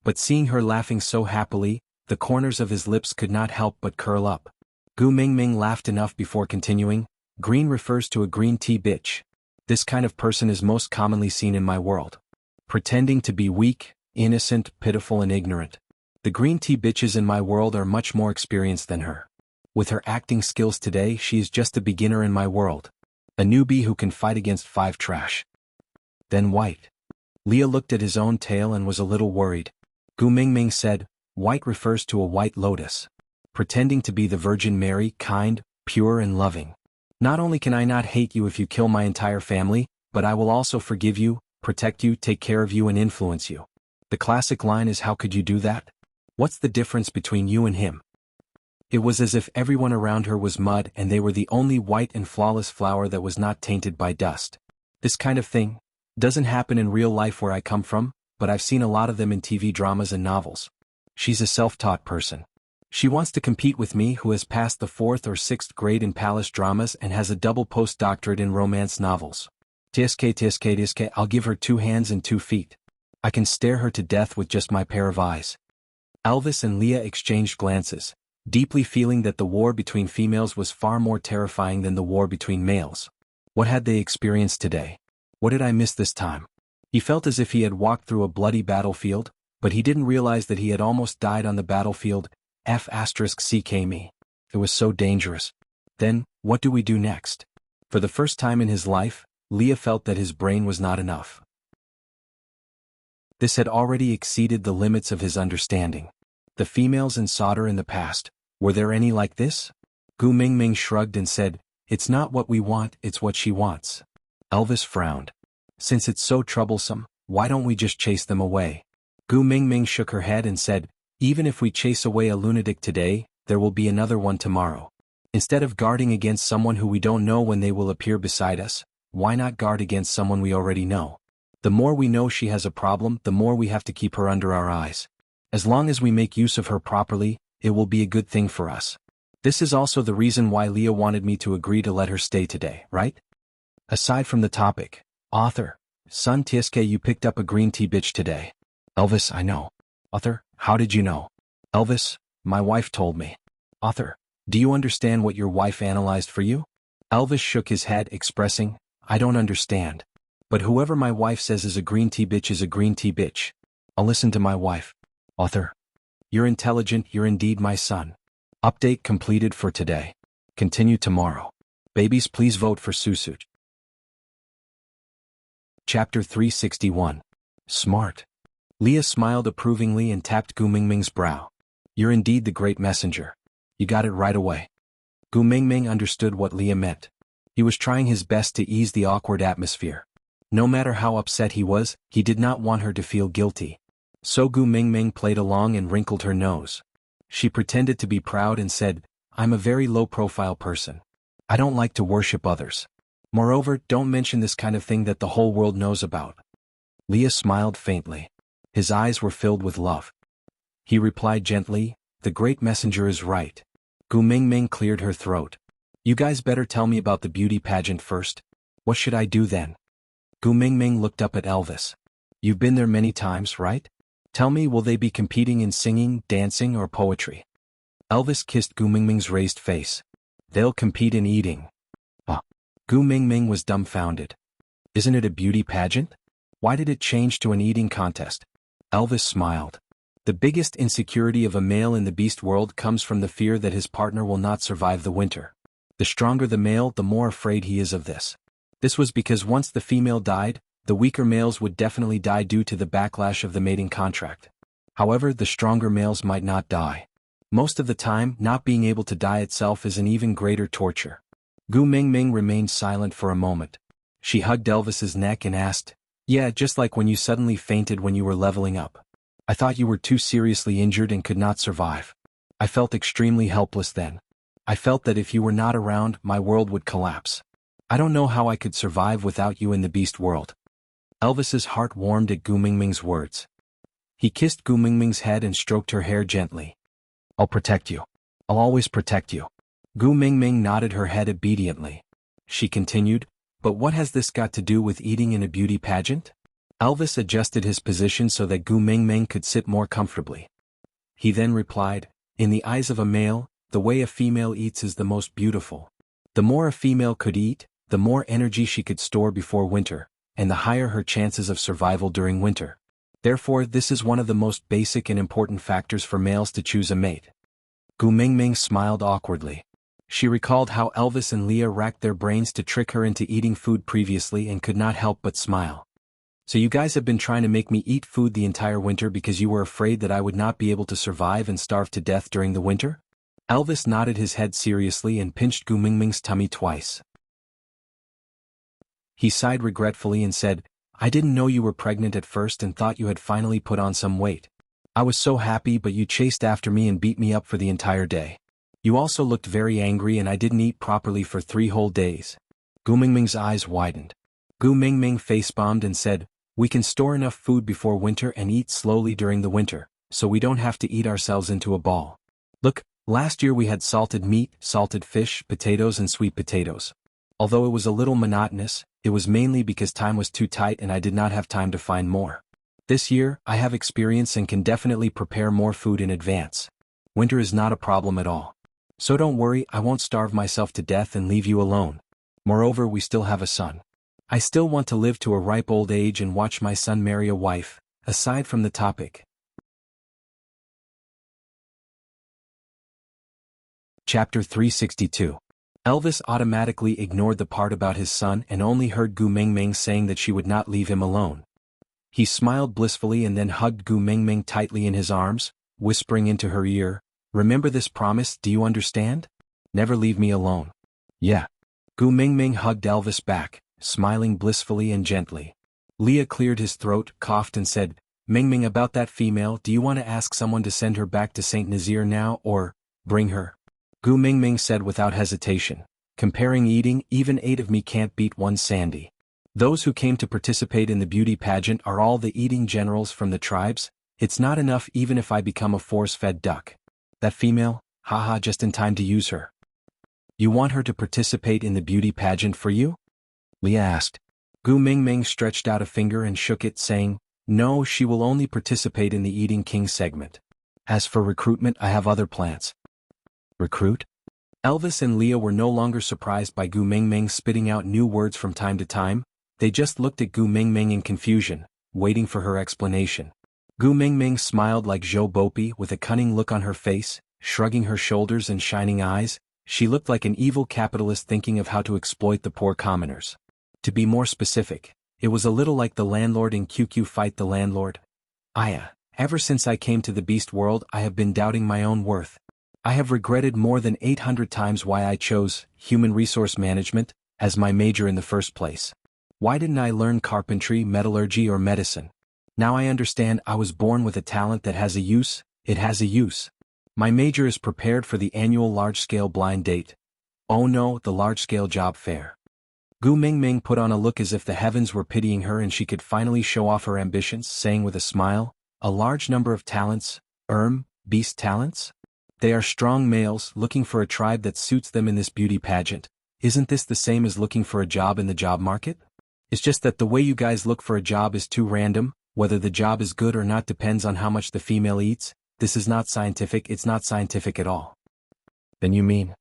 Speaker 1: But seeing her laughing so happily, the corners of his lips could not help but curl up. Gu Mingming laughed enough before continuing, "Green refers to a green tea bitch. This kind of person is most commonly seen in my world. Pretending to be weak, innocent, pitiful and ignorant. The green tea bitches in my world are much more experienced than her. With her acting skills today, she is just a beginner in my world. A newbie who can fight against 5 trash." Then White. Leah looked at his own tail and was a little worried. Gu Mingming said, "White refers to a white lotus. Pretending to be the Virgin Mary, kind, pure and loving. Not only can I not hate you if you kill my entire family, but I will also forgive you, protect you, take care of you and influence you." The classic line is, "How could you do that? What's the difference between you and him?" It was as if everyone around her was mud and they were the only white and flawless flower that was not tainted by dust. This kind of thing doesn't happen in real life where I come from, but I've seen a lot of them in TV dramas and novels. She's a self-taught person. She wants to compete with me, who has passed the 4th or 6th grade in palace dramas and has a double postdoctorate in romance novels. Tiske, I'll give her 2 hands and 2 feet. I can stare her to death with just my pair of eyes." Elvis and Leah exchanged glances, deeply feeling that the war between females was far more terrifying than the war between males. What had they experienced today? What did I miss this time? He felt as if he had walked through a bloody battlefield, but he didn't realize that he had almost died on the battlefield. F***me. It was so dangerous. Then, what do we do next? For the first time in his life, Leah felt that his brain was not enough. This had already exceeded the limits of his understanding. The females in Sauter in the past, were there any like this? Gu Mingming shrugged and said, "It's not what we want, it's what she wants." Elvis frowned. "Since it's so troublesome, why don't we just chase them away?" Gu Mingming shook her head and said, "Even if we chase away a lunatic today, there will be another one tomorrow. Instead of guarding against someone who we don't know when they will appear beside us, why not guard against someone we already know? The more we know she has a problem, the more we have to keep her under our eyes. As long as we make use of her properly, it will be a good thing for us. This is also the reason why Leah wanted me to agree to let her stay today, right?" Aside from the topic, author, Sun Tiske, you picked up a green tea bitch today. Elvis, I know. Author, how did you know? Elvis, my wife told me. Author, do you understand what your wife analyzed for you? Elvis shook his head, expressing, I don't understand. But whoever my wife says is a green tea bitch is a green tea bitch. I'll listen to my wife. Author, you're intelligent, you're indeed my son. Update completed for today. Continue tomorrow. Babies, please vote for Susu. Chapter 361. Smart. Leah smiled approvingly and tapped Gu Mingming's brow. You're indeed the great messenger. You got it right away. Gu Mingming understood what Leah meant. He was trying his best to ease the awkward atmosphere. No matter how upset he was, he did not want her to feel guilty. So Gu Mingming played along and wrinkled her nose. She pretended to be proud and said, I'm a very low-profile person. I don't like to worship others. Moreover, don't mention this kind of thing that the whole world knows about. Leah smiled faintly. His eyes were filled with love. He replied gently, the great messenger is right. Gu Mingming cleared her throat. You guys better tell me about the beauty pageant first. What should I do then? Gu Mingming looked up at Elvis. You've been there many times, right? Tell me, will they be competing in singing, dancing, or poetry? Elvis kissed Gu Mingming's raised face. They'll compete in eating. Gu Mingming was dumbfounded. Isn't it a beauty pageant? Why did it change to an eating contest? Elvis smiled. The biggest insecurity of a male in the beast world comes from the fear that his partner will not survive the winter. The stronger the male, the more afraid he is of this. This was because once the female died, the weaker males would definitely die due to the backlash of the mating contract. However, the stronger males might not die. Most of the time, not being able to die itself is an even greater torture. Gu Mingming remained silent for a moment. She hugged Elvis's neck and asked, Yeah, just like when you suddenly fainted when you were leveling up. I thought you were too seriously injured and could not survive. I felt extremely helpless then. I felt that if you were not around, my world would collapse. I don't know how I could survive without you in the beast world. Elvis's heart warmed at Gu Mingming's words. He kissed Gu Mingming's head and stroked her hair gently. I'll protect you. I'll always protect you. Gu Mingming nodded her head obediently. She continued, But what has this got to do with eating in a beauty pageant? Elvis adjusted his position so that Gu Mingming could sit more comfortably. He then replied, In the eyes of a male, the way a female eats is the most beautiful. The more a female could eat, the more energy she could store before winter, and the higher her chances of survival during winter. Therefore, this is one of the most basic and important factors for males to choose a mate. Gu Mingming smiled awkwardly. She recalled how Elvis and Leah racked their brains to trick her into eating food previously and could not help but smile. So you guys have been trying to make me eat food the entire winter because you were afraid that I would not be able to survive and starve to death during the winter? Elvis nodded his head seriously and pinched Gu Mingming's tummy twice. He sighed regretfully and said, I didn't know you were pregnant at first and thought you had finally put on some weight. I was so happy, but you chased after me and beat me up for the entire day. You also looked very angry and I didn't eat properly for 3 whole days. Gu Mingming's eyes widened. Gu Mingming face-bombed and said, We can store enough food before winter and eat slowly during the winter, so we don't have to eat ourselves into a ball. Look, last year we had salted meat, salted fish, potatoes and sweet potatoes. Although it was a little monotonous, it was mainly because time was too tight and I did not have time to find more. This year, I have experience and can definitely prepare more food in advance. Winter is not a problem at all. So don't worry, I won't starve myself to death and leave you alone. Moreover, we still have a son. I still want to live to a ripe old age and watch my son marry a wife. Aside from the topic. Chapter 362. Elvis automatically ignored the part about his son and only heard Gu Mingming saying that she would not leave him alone. He smiled blissfully and then hugged Gu Mingming tightly in his arms, whispering into her ear, Remember this promise, do you understand? Never leave me alone. Yeah. Gu Mingming hugged Elvis back, smiling blissfully and gently. Leah cleared his throat, coughed and said, Mingming, about that female, do you want to ask someone to send her back to Saint Nazaire now or bring her? Gu Mingming said without hesitation, Comparing eating, even 8 of me can't beat one Sandy. Those who came to participate in the beauty pageant are all the eating generals from the tribes. It's not enough even if I become a force-fed duck. That female, haha, just in time to use her. You want her to participate in the beauty pageant for you? Leah asked. Gu Mingming stretched out a finger and shook it, saying, No, she will only participate in the Eating King segment. As for recruitment, I have other plans. Recruit? Elvis and Leah were no longer surprised by Gu Mingming spitting out new words from time to time. They just looked at Gu Mingming in confusion, waiting for her explanation. Gu Mingming smiled like Zhou Bopi with a cunning look on her face, shrugging her shoulders and shining eyes, She looked like an evil capitalist thinking of how to exploit the poor commoners. To be more specific, it was a little like the landlord in QQ Fight the Landlord. Ever since I came to the beast world I have been doubting my own worth. I have regretted more than 800 times why I chose human resource management as my major in the first place. Why didn't I learn carpentry, metallurgy or medicine? Now I understand I was born with a talent that has a use, it has a use. My major is prepared for the annual large-scale blind date. Oh no, the large-scale job fair. Gu Mingming put on a look as if the heavens were pitying her and she could finally show off her ambitions, saying with a smile, a large number of talents, beast talents? They are strong males looking for a tribe that suits them in this beauty pageant. Isn't this the same as looking for a job in the job market? It's just that the way you guys look for a job is too random. Whether the job is good or not depends on how much the female eats. This is not scientific, it's not scientific at all. Then you mean?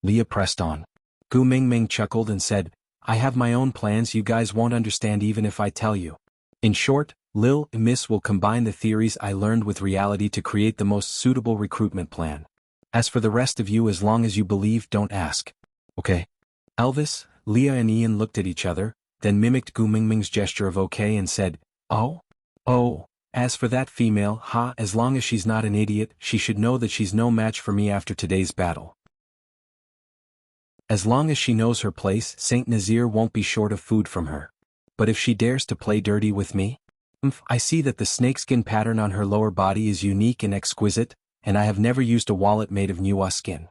Speaker 1: Leah pressed on. Gu Mingming chuckled and said, I have my own plans you guys won't understand even if I tell you. In short, Lil Miss will combine the theories I learned with reality to create the most suitable recruitment plan. As for the rest of you, as long as you believe, don't ask. Okay? Elvis, Leah and Ian looked at each other, then mimicked Gu Mingming's gesture of okay and said, Oh, as for that female, as long as she's not an idiot, she should know that she's no match for me after today's battle. As long as she knows her place, Saint Nazir won't be short of food from her. But if she dares to play dirty with me? I see that the snakeskin pattern on her lower body is unique and exquisite, and I have never used a wallet made of Nuwa skin.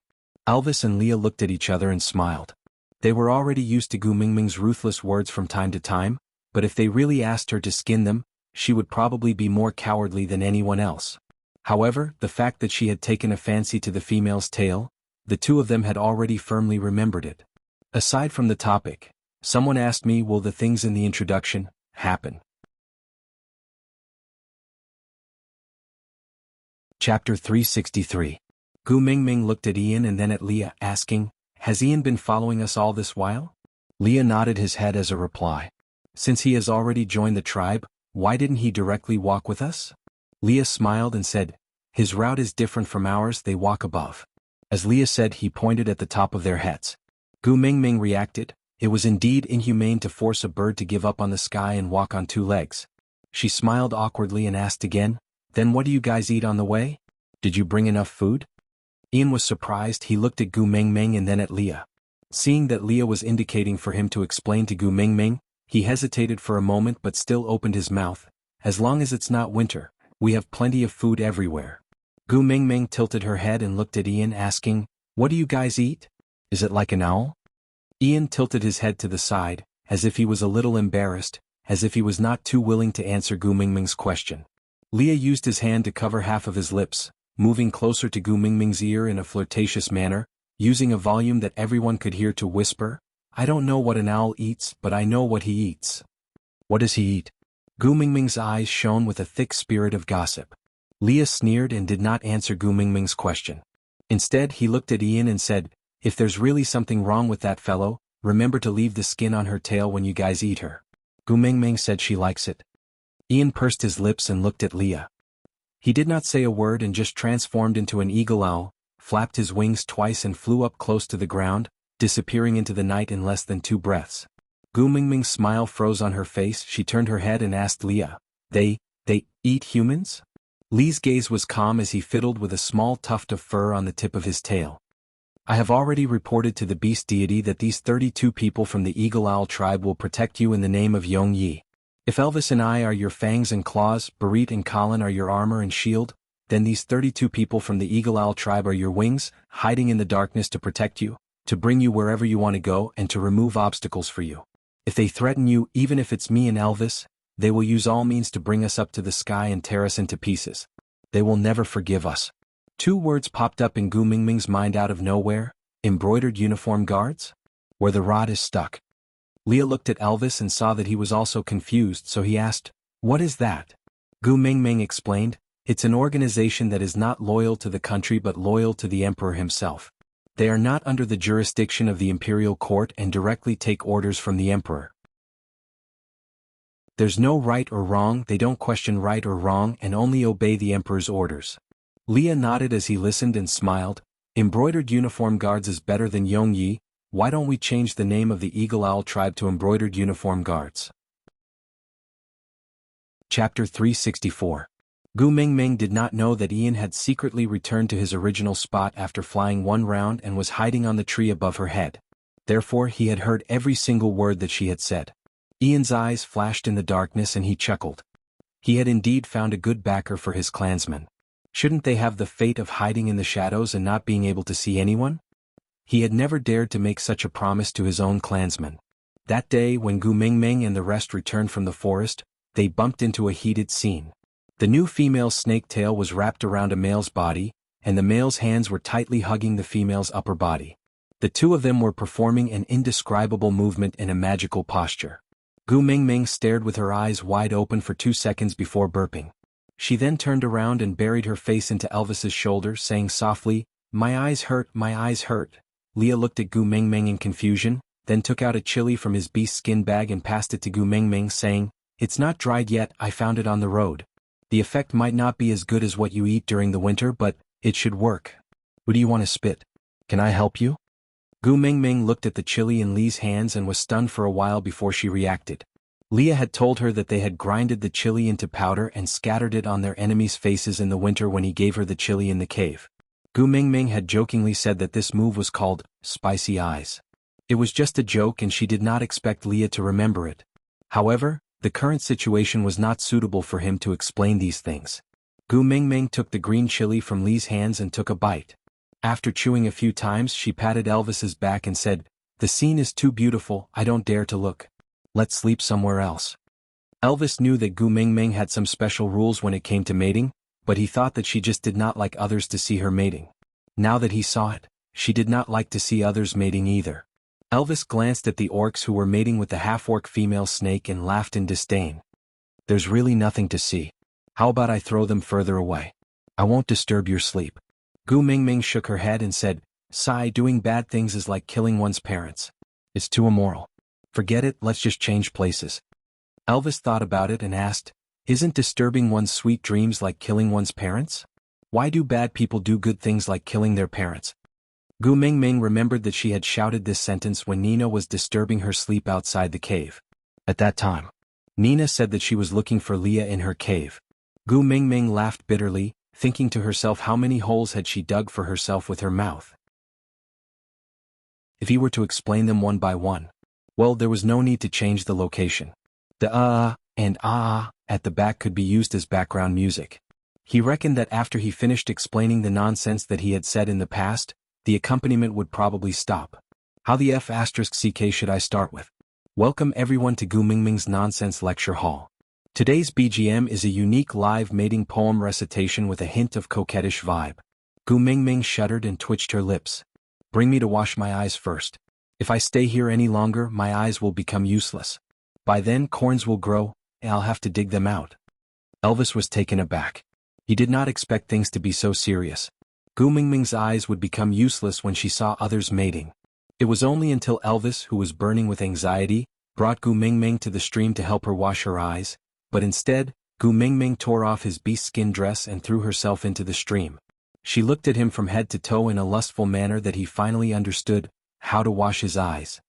Speaker 1: Elvis and Leah looked at each other and smiled. They were already used to Gu Mingming's ruthless words from time to time, but if they really asked her to skin them, she would probably be more cowardly than anyone else. However, the fact that she had taken a fancy to the female's tail, the two of them had already firmly remembered it. Aside from the topic, someone asked me, will the things in the introduction happen? Chapter 363. Gu Mingming looked at Ian and then at Leah, asking, has Ian been following us all this while? Leah nodded his head as a reply. Since he has already joined the tribe, why didn't he directly walk with us? Leah smiled and said, his route is different from ours, they walk above. As Leah said, he pointed at the top of their heads. Gu Mingming reacted, it was indeed inhumane to force a bird to give up on the sky and walk on two legs. She smiled awkwardly and asked again, then what do you guys eat on the way? Did you bring enough food? Ian was surprised. He looked at Gu Mingming and then at Leah. Seeing that Leah was indicating for him to explain to Gu Mingming, he hesitated for a moment but still opened his mouth. As long as it's not winter, we have plenty of food everywhere. Gu Mingming tilted her head and looked at Ian, asking, what do you guys eat? Is it like an owl? Ian tilted his head to the side, as if he was a little embarrassed, as if he was not too willing to answer Gu Mingming's question. Leah used his hand to cover half of his lips, moving closer to Gu Mingming's ear in a flirtatious manner, using a volume that everyone could hear to whisper, I don't know what an owl eats, but I know what he eats. What does he eat? Gu Mingming's eyes shone with a thick spirit of gossip. Leah sneered and did not answer Gu Mingming's question. Instead, he looked at Ian and said, if there's really something wrong with that fellow, remember to leave the skin on her tail when you guys eat her. Gu Mingming said she likes it. Ian pursed his lips and looked at Leah. He did not say a word and just transformed into an eagle owl, flapped his wings twice and flew up close to the ground, disappearing into the night in less than 2 breaths. Gu Mingming's smile froze on her face. She turned her head and asked Leah, They eat humans? Lee's gaze was calm as he fiddled with a small tuft of fur on the tip of his tail. I have already reported to the beast deity that these 32 people from the Eagle Owl tribe will protect you in the name of Yong Yi. If Elvis and I are your fangs and claws, Barit and Colin are your armor and shield, then these 32 people from the Eagle Owl tribe are your wings, hiding in the darkness to protect you, to bring you wherever you want to go and to remove obstacles for you. If they threaten you, even if it's me and Elvis, they will use all means to bring us up to the sky and tear us into pieces. They will never forgive us. 2 words popped up in Gu Mingming's mind out of nowhere, embroidered uniform guards? Where the rod is stuck. Leah looked at Elvis and saw that he was also confused, so he asked, what is that? Gu Mingming explained, it's an organization that is not loyal to the country but loyal to the emperor himself. They are not under the jurisdiction of the imperial court and directly take orders from the emperor. There's no right or wrong, they don't question right or wrong and only obey the emperor's orders. Leah nodded as he listened and smiled. Embroidered uniform guards is better than Yongyi. Why don't we change the name of the Eagle Owl tribe to Embroidered Uniform Guards? Chapter 364. Gu Mingming did not know that Ian had secretly returned to his original spot after flying one round and was hiding on the tree above her head. Therefore he had heard every single word that she had said. Ian's eyes flashed in the darkness and he chuckled. He had indeed found a good backer for his clansmen. Shouldn't they have the fate of hiding in the shadows and not being able to see anyone? He had never dared to make such a promise to his own clansmen. That day when Gu Mingming and the rest returned from the forest, they bumped into a heated scene. The new female's snake tail was wrapped around a male's body, and the male's hands were tightly hugging the female's upper body. The two of them were performing an indescribable movement in a magical posture. Gu Mingming stared with her eyes wide open for 2 seconds before burping. She then turned around and buried her face into Elvis's shoulder, saying softly, "My eyes hurt, my eyes hurt." Leah looked at Gu Mingming in confusion, then took out a chili from his beast skin bag and passed it to Gu Mingming, saying, "It's not dried yet, I found it on the road. The effect might not be as good as what you eat during the winter, but it should work. Who do you want to spit? Can I help you?" Gu Mingming looked at the chili in Lee's hands and was stunned for a while before she reacted. Leah had told her that they had grinded the chili into powder and scattered it on their enemies' faces in the winter when he gave her the chili in the cave. Gu Mingming had jokingly said that this move was called spicy eyes. It was just a joke and she did not expect Leah to remember it. However, the current situation was not suitable for him to explain these things. Gu Mingming took the green chili from Lee's hands and took a bite. After chewing a few times, she patted Elvis's back and said, "The scene is too beautiful, I don't dare to look. Let's sleep somewhere else." Elvis knew that Gu Mingming had some special rules when it came to mating, but he thought that she just did not like others to see her mating. Now that he saw it, she did not like to see others mating either. Elvis glanced at the orcs who were mating with the half-orc female snake and laughed in disdain. "There's really nothing to see. How about I throw them further away? I won't disturb your sleep." Gu Mingming shook her head and said, "Sai, doing bad things is like killing one's parents. It's too immoral. Forget it, let's just change places." Elvis thought about it and asked, "Isn't disturbing one's sweet dreams like killing one's parents? Why do bad people do good things like killing their parents?" Gu Mingming remembered that she had shouted this sentence when Nina was disturbing her sleep outside the cave. At that time, Nina said that she was looking for Leah in her cave. Gu Mingming laughed bitterly, thinking to herself how many holes had she dug for herself with her mouth. If he were to explain them one by one, well, there was no need to change the location. The and at the back could be used as background music. He reckoned that after he finished explaining the nonsense that he had said in the past, the accompaniment would probably stop. How the F***ck should I start with? Welcome everyone to Gu Mingming's Nonsense Lecture Hall. Today's BGM is a unique live mating poem recitation with a hint of coquettish vibe. Gu Mingming shuddered and twitched her lips. "Bring me to wash my eyes first. If I stay here any longer, my eyes will become useless. By then corns will grow, and I'll have to dig them out." Elvis was taken aback. He did not expect things to be so serious. Gu Mingming's eyes would become useless when she saw others mating. It was only until Elvis, who was burning with anxiety, brought Gu Mingming to the stream to help her wash her eyes, but instead, Gu Mingming tore off his beast skin dress and threw herself into the stream. She looked at him from head to toe in a lustful manner that he finally understood how to wash his eyes.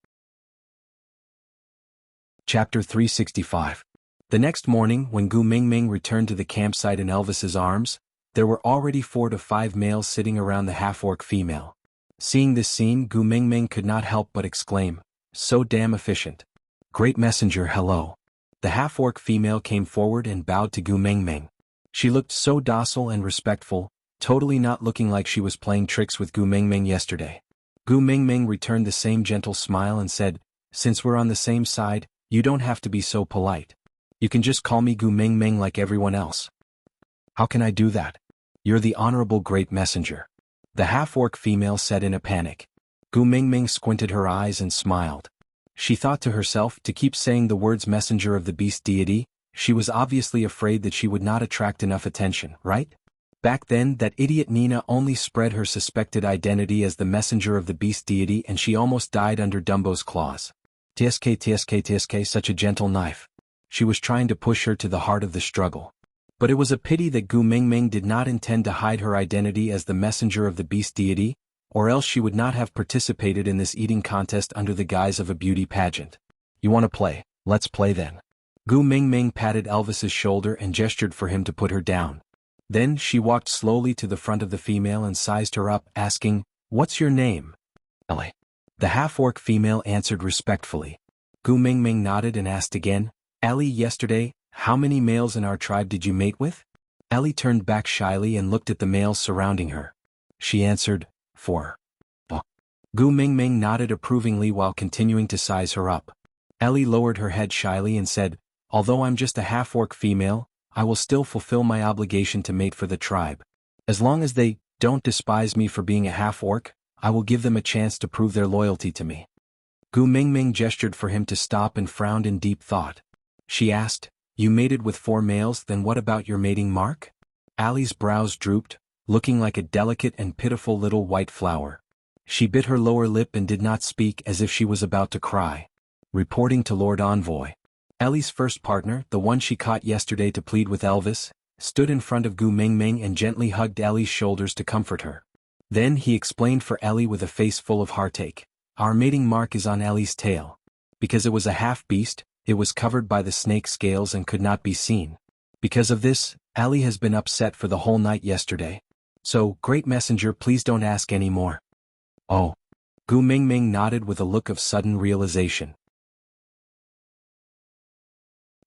Speaker 1: Chapter 365. The next morning, when Gu Mingming returned to the campsite in Elvis's arms, there were already 4 to 5 males sitting around the half-orc female. Seeing this scene, Gu Mingming could not help but exclaim, "So damn efficient. Great messenger, hello." The half-orc female came forward and bowed to Gu Mingming. She looked so docile and respectful, totally not looking like she was playing tricks with Gu Mingming yesterday. Gu Mingming returned the same gentle smile and said, "Since we're on the same side, you don't have to be so polite. You can just call me Gu Mingming like everyone else." "How can I do that? You're the honorable great messenger," the half-orc female said in a panic. Gu Mingming squinted her eyes and smiled. She thought to herself to keep saying the words messenger of the beast deity, she was obviously afraid that she would not attract enough attention, right? Back then, that idiot Nina only spread her suspected identity as the messenger of the beast deity and she almost died under Dumbo's claws. TSK, such a gentle knife. She was trying to push her to the heart of the struggle. But it was a pity that Gu Mingming did not intend to hide her identity as the messenger of the beast deity, or else she would not have participated in this eating contest under the guise of a beauty pageant. You want to play? Let's play then. Gu Mingming patted Elvis's shoulder and gestured for him to put her down. Then she walked slowly to the front of the female and sized her up, asking, "What's your name?" Ellie. The half-orc female answered respectfully. Gu Mingming nodded and asked again, "Ellie, yesterday, how many males in our tribe did you mate with?" Ellie turned back shyly and looked at the males surrounding her. She answered, 4. Gu Mingming nodded approvingly while continuing to size her up. Ellie lowered her head shyly and said, "Although I'm just a half-orc female, I will still fulfill my obligation to mate for the tribe. As long as they don't despise me for being a half-orc, I will give them a chance to prove their loyalty to me." Gu Mingming gestured for him to stop and frowned in deep thought. She asked, "You mated with 4 males, then what about your mating mark?" Allie's brows drooped, looking like a delicate and pitiful little white flower. She bit her lower lip and did not speak, as if she was about to cry. Reporting to Lord Envoy. Ellie's first partner, the one she caught yesterday to plead with Elvis, stood in front of Gu Mingming and gently hugged Ellie's shoulders to comfort her. Then he explained for Ellie with a face full of heartache, "Our mating mark is on Ellie's tail. Because it was a half-beast, it was covered by the snake scales and could not be seen. Because of this, Ellie has been upset for the whole night yesterday. So, Great Messenger, please don't ask any more." "Oh." Gu Mingming nodded with a look of sudden realization.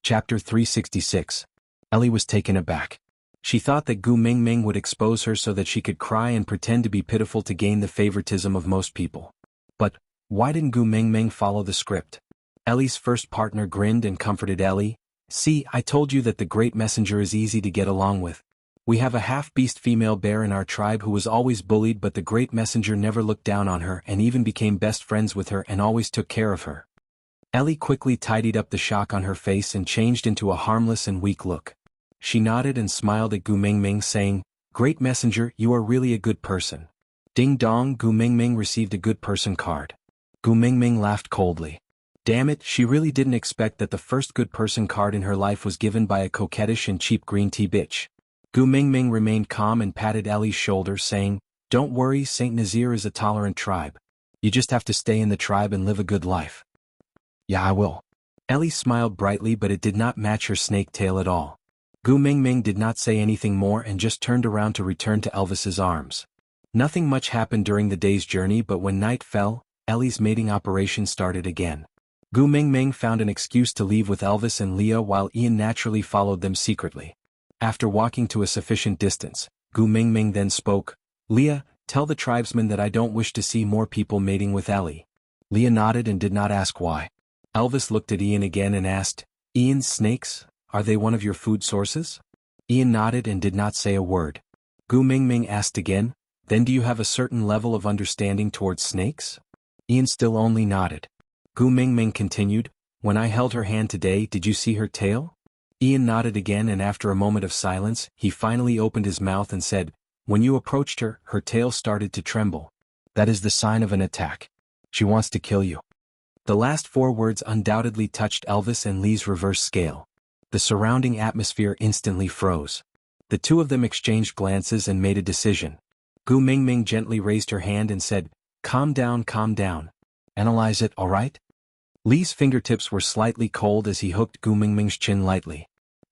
Speaker 1: Chapter 366. Ellie was taken aback. She thought that Gu Mingming would expose her so that she could cry and pretend to be pitiful to gain the favoritism of most people. But, why didn't Gu Mingming follow the script? Ellie's first partner grinned and comforted Ellie. "See, I told you that the Great Messenger is easy to get along with. We have a half-beast female bear in our tribe who was always bullied, but the Great Messenger never looked down on her and even became best friends with her and always took care of her." Ellie quickly tidied up the shock on her face and changed into a harmless and weak look. She nodded and smiled at Gu Mingming, saying, "Great Messenger, you are really a good person." Ding dong, Gu Mingming received a good person card. Gu Mingming laughed coldly. Damn it, she really didn't expect that the first good person card in her life was given by a coquettish and cheap green tea bitch. Gu Mingming remained calm and patted Ellie's shoulder, saying, "Don't worry, Saint Nazir is a tolerant tribe. You just have to stay in the tribe and live a good life." "Yeah, I will." Ellie smiled brightly, but it did not match her snake tail at all. Gu Mingming did not say anything more and just turned around to return to Elvis's arms. Nothing much happened during the day's journey, but when night fell, Ellie's mating operation started again. Gu Mingming found an excuse to leave with Elvis and Leah while Ian naturally followed them secretly. After walking to a sufficient distance, Gu Mingming then spoke, "Leah, tell the tribesmen that I don't wish to see more people mating with Ellie." Leah nodded and did not ask why. Elvis looked at Ian again and asked, "Ian, snakes, are they one of your food sources?" Ian nodded and did not say a word. Gu Mingming asked again, "Then do you have a certain level of understanding towards snakes?" Ian still only nodded. Gu Mingming continued, "When I held her hand today, did you see her tail?" Ian nodded again, and after a moment of silence, he finally opened his mouth and said, "When you approached her, her tail started to tremble. That is the sign of an attack. She wants to kill you." The last 4 words undoubtedly touched Elvis and Lee's reverse scale. The surrounding atmosphere instantly froze. The two of them exchanged glances and made a decision. Gu Mingming gently raised her hand and said, calm down. Analyze it, alright?" Lee's fingertips were slightly cold as he hooked Gu Mingming's chin lightly.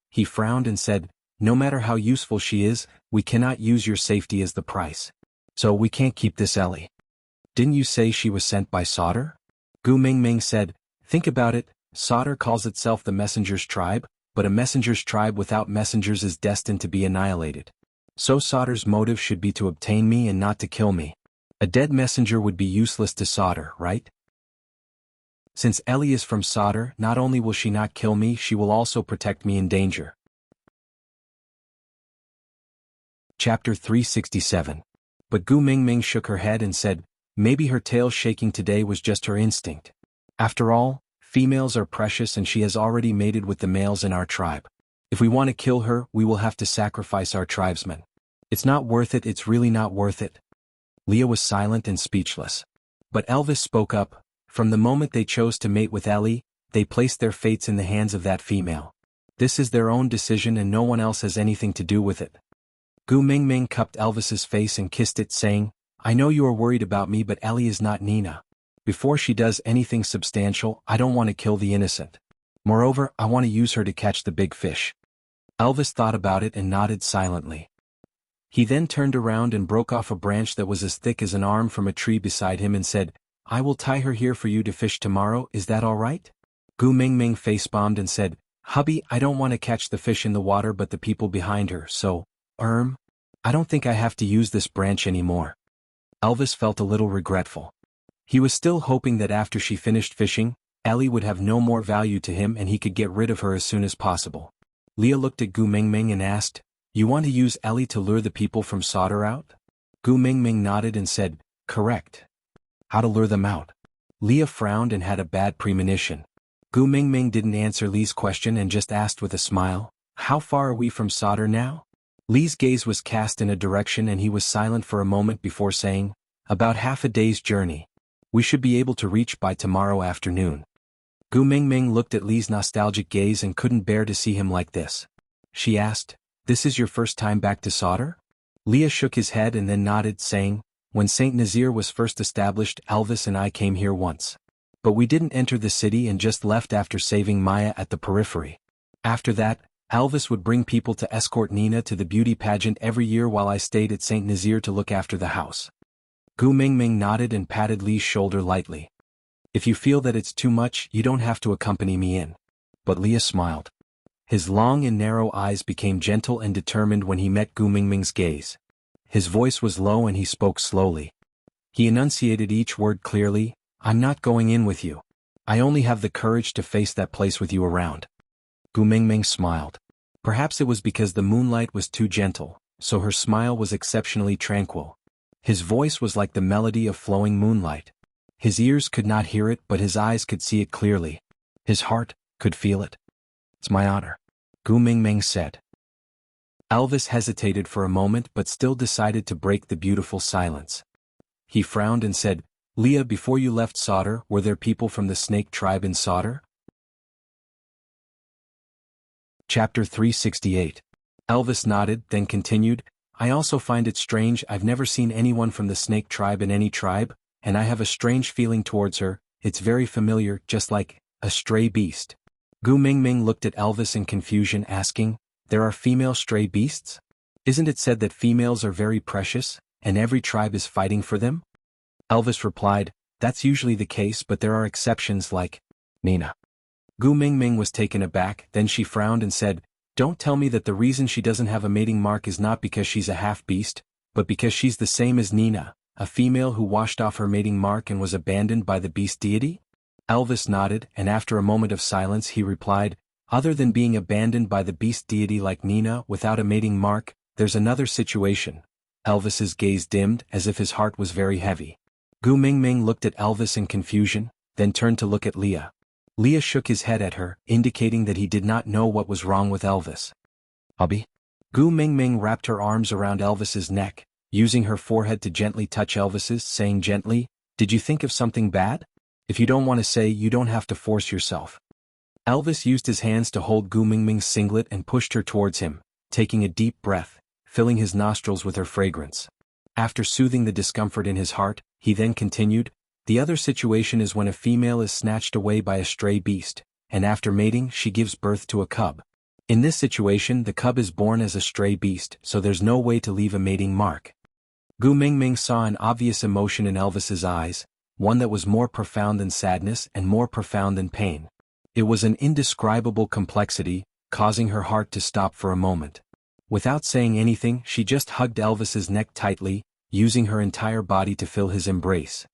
Speaker 1: He frowned and said, "No matter how useful she is, we cannot use your safety as the price. So we can't keep this Ellie. Didn't you say she was sent by Sauter?" Gu Mingming said, "Think about it, Sauter calls itself the Messenger's tribe, but a Messenger's tribe without messengers is destined to be annihilated. So Sauter's motive should be to obtain me and not to kill me. A dead messenger would be useless to Sauter, right? Since Ellie is from Sauter, not only will she not kill me, she will also protect me in danger." Chapter 367. But Gu Mingming shook her head and said, "Maybe her tail shaking today was just her instinct. After all, females are precious and she has already mated with the males in our tribe. If we want to kill her, we will have to sacrifice our tribesmen. It's not worth it, it's really not worth it." Leah was silent and speechless. But Elvis spoke up, "From the moment they chose to mate with Ellie, they placed their fates in the hands of that female. This is their own decision and no one else has anything to do with it." Gu Mingming cupped Elvis's face and kissed it, saying, I know you are worried about me, but Ellie is not Nina. Before she does anything substantial, I don't want to kill the innocent. Moreover, I want to use her to catch the big fish." Elvis thought about it and nodded silently. He then turned around and broke off a branch that was as thick as an arm from a tree beside him and said, "I will tie her here for you to fish tomorrow, is that all right?" Gu Mingming face-bombed and said, "Hubby, I don't want to catch the fish in the water but the people behind her, so, I don't think I have to use this branch anymore." Elvis felt a little regretful. He was still hoping that after she finished fishing, Ellie would have no more value to him and he could get rid of her as soon as possible. Leah looked at Gu Mingming and asked, "You want to use Ellie to lure the people from Sauter out?" Gu Mingming nodded and said, "Correct. How to lure them out?" Leah frowned and had a bad premonition. Gu Mingming didn't answer Lee's question and just asked with a smile, "How far are we from Sauter now?" Lee's gaze was cast in a direction and he was silent for a moment before saying, "About half a day's journey. We should be able to reach by tomorrow afternoon." Gu Mingming looked at Lee's nostalgic gaze and couldn't bear to see him like this. She asked, "This is your first time back to Sauter?" Leah shook his head and then nodded, saying, "When St. Nazir was first established, Elvis and I came here once. But we didn't enter the city and just left after saving Maya at the periphery. After that, Elvis would bring people to escort Nina to the beauty pageant every year while I stayed at St. Nazir to look after the house." Gu Mingming nodded and patted Lee's shoulder lightly. "If you feel that it's too much, you don't have to accompany me in." But Leah smiled. His long and narrow eyes became gentle and determined when he met Gu Mingming's gaze. His voice was low and he spoke slowly. He enunciated each word clearly, "I'm not going in with you. I only have the courage to face that place with you around." Gu Mingming smiled. Perhaps it was because the moonlight was too gentle, so her smile was exceptionally tranquil. His voice was like the melody of flowing moonlight. His ears could not hear it, but his eyes could see it clearly. His heart could feel it. "It's my honor," Gu Mingming said. Elvis hesitated for a moment but still decided to break the beautiful silence. He frowned and said, "Leah, before you left Sauter, were there people from the snake tribe in Sauter?" Chapter 368. Elvis nodded, then continued, "I also find it strange I've never seen anyone from the snake tribe in any tribe, and I have a strange feeling towards her. It's very familiar, just like a stray beast." Gu Mingming looked at Elvis in confusion, asking, "There are female stray beasts? Isn't it said that females are very precious, and every tribe is fighting for them?" Elvis replied, "That's usually the case, but there are exceptions like Nina." Gu Mingming was taken aback, then she frowned and said, "Don't tell me that the reason she doesn't have a mating mark is not because she's a half-beast, but because she's the same as Nina, a female who washed off her mating mark and was abandoned by the beast deity?" Elvis nodded, and after a moment of silence he replied, "Other than being abandoned by the beast deity like Nina without a mating mark, there's another situation." Elvis's gaze dimmed, as if his heart was very heavy. Gu Mingming looked at Elvis in confusion, then turned to look at Leah. Leah shook his head at her, indicating that he did not know what was wrong with Elvis. "Hubby?" Gu Mingming wrapped her arms around Elvis's neck, using her forehead to gently touch Elvis's, saying gently, "Did you think of something bad? If you don't want to say, you don't have to force yourself." Elvis used his hands to hold Gu Mingming's singlet and pushed her towards him, taking a deep breath, filling his nostrils with her fragrance. After soothing the discomfort in his heart, he then continued, "The other situation is when a female is snatched away by a stray beast, and after mating she gives birth to a cub. In this situation the cub is born as a stray beast, so there's no way to leave a mating mark." Gu Mingming saw an obvious emotion in Elvis's eyes, one that was more profound than sadness and more profound than pain. It was an indescribable complexity, causing her heart to stop for a moment. Without saying anything, she just hugged Elvis's neck tightly, using her entire body to fill his embrace.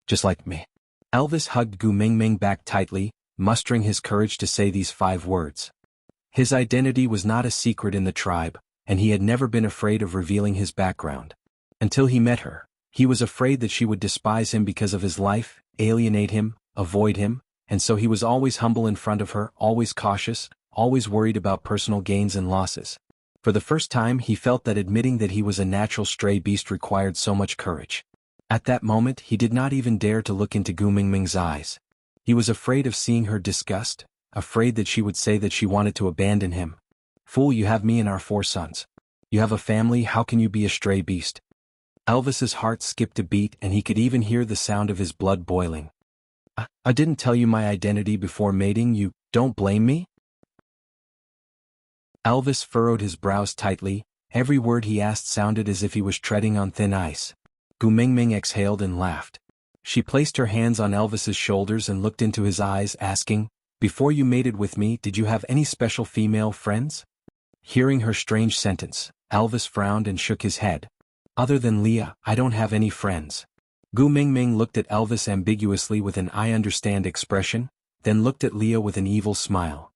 Speaker 1: "Just like me." Elvis hugged Gu Mingming back tightly, mustering his courage to say these 5 words. His identity was not a secret in the tribe, and he had never been afraid of revealing his background. Until he met her, he was afraid that she would despise him because of his life, alienate him, avoid him, and so he was always humble in front of her, always cautious, always worried about personal gains and losses. For the first time he felt that admitting that he was a natural stray beast required so much courage. At that moment he did not even dare to look into Gu Mingming's eyes. He was afraid of seeing her disgust, afraid that she would say that she wanted to abandon him. "Fool, you have me and our 4 sons. You have a family, how can you be a stray beast?" Elvis's heart skipped a beat and he could even hear the sound of his blood boiling. I didn't tell you my identity before mating, you don't blame me? Elvis furrowed his brows tightly, every word he asked sounded as if he was treading on thin ice. Gu Mingming exhaled and laughed. She placed her hands on Elvis's shoulders and looked into his eyes, asking, "Before you mated with me, did you have any special female friends?" Hearing her strange sentence, Elvis frowned and shook his head. "Other than Leah, I don't have any friends." Gu Mingming looked at Elvis ambiguously with an "I understand" expression, then looked at Leah with an evil smile.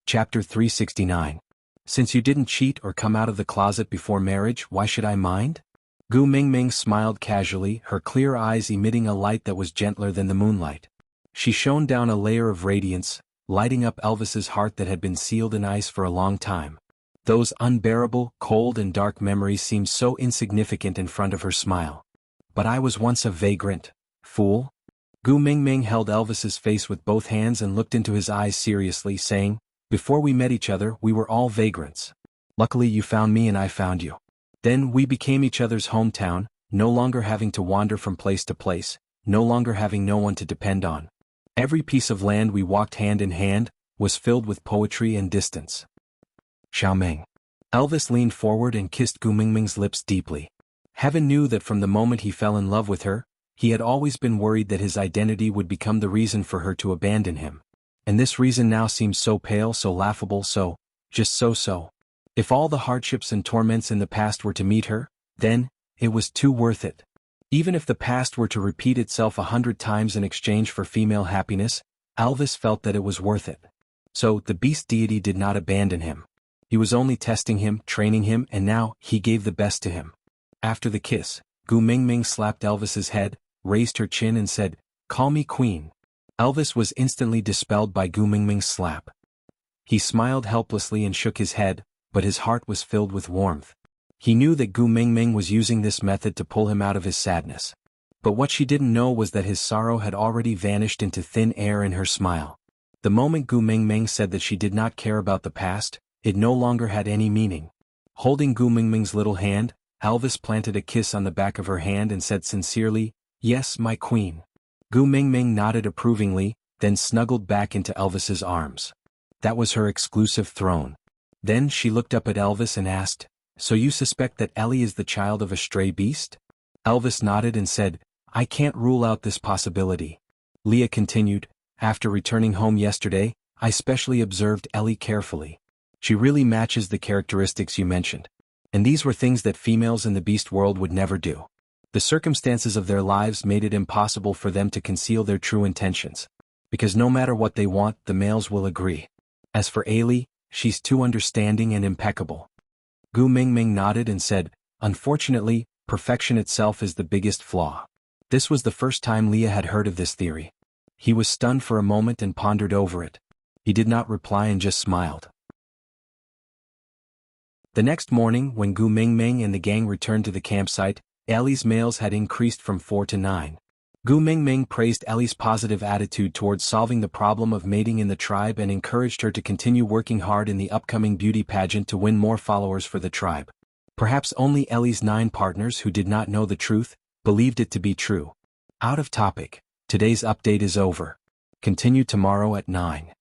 Speaker 1: Chapter 369. Since you didn't cheat or come out of the closet before marriage, why should I mind? Gu Mingming smiled casually, her clear eyes emitting a light that was gentler than the moonlight. She shone down a layer of radiance, lighting up Elvis's heart that had been sealed in ice for a long time. Those unbearable, cold and dark memories seemed so insignificant in front of her smile. "But I was once a vagrant, fool." Gu Mingming held Elvis's face with both hands and looked into his eyes seriously, saying, "Before we met each other, we were all vagrants. Luckily you found me and I found you. Then we became each other's hometown, no longer having to wander from place to place, no longer having no one to depend on. Every piece of land we walked hand in hand was filled with poetry and distance." Xiaoming. Elvis leaned forward and kissed Gu Mingming's lips deeply. Heaven knew that from the moment he fell in love with her, he had always been worried that his identity would become the reason for her to abandon him. And this reason now seemed so pale, so laughable, just so. If all the hardships and torments in the past were to meet her, then, it was too worth it. Even if the past were to repeat itself 100 times in exchange for female happiness, Elvis felt that it was worth it. So, the beast deity did not abandon him. He was only testing him, training him, and now, he gave the best to him. After the kiss, Gu Mingming slapped Elvis's head, raised her chin and said, "Call me queen." Elvis was instantly dispelled by Gu Mingming's slap. He smiled helplessly and shook his head, but his heart was filled with warmth. He knew that Gu Mingming was using this method to pull him out of his sadness. But what she didn't know was that his sorrow had already vanished into thin air in her smile. The moment Gu Mingming said that she did not care about the past, it no longer had any meaning. Holding Gu Mingming's little hand, Elvis planted a kiss on the back of her hand and said sincerely, "Yes, my queen." Gu Mingming nodded approvingly, then snuggled back into Elvis's arms. That was her exclusive throne. Then she looked up at Elvis and asked, "So you suspect that Ellie is the child of a stray beast?" Elvis nodded and said, "I can't rule out this possibility." Leah continued, "After returning home yesterday, I specially observed Ellie carefully. She really matches the characteristics you mentioned. And these were things that females in the beast world would never do. The circumstances of their lives made it impossible for them to conceal their true intentions. Because no matter what they want, the males will agree. As for Ellie, she's too understanding and impeccable." Gu Mingming nodded and said, "Unfortunately, perfection itself is the biggest flaw." This was the first time Leah had heard of this theory. He was stunned for a moment and pondered over it. He did not reply and just smiled. The next morning, when Gu Mingming and the gang returned to the campsite, Ellie's males had increased from 4 to 9. Gu Mingming praised Ellie's positive attitude towards solving the problem of mating in the tribe and encouraged her to continue working hard in the upcoming beauty pageant to win more followers for the tribe. Perhaps only Ellie's 9 partners who did not know the truth, believed it to be true. Out of topic. Today's update is over. Continue tomorrow at 9.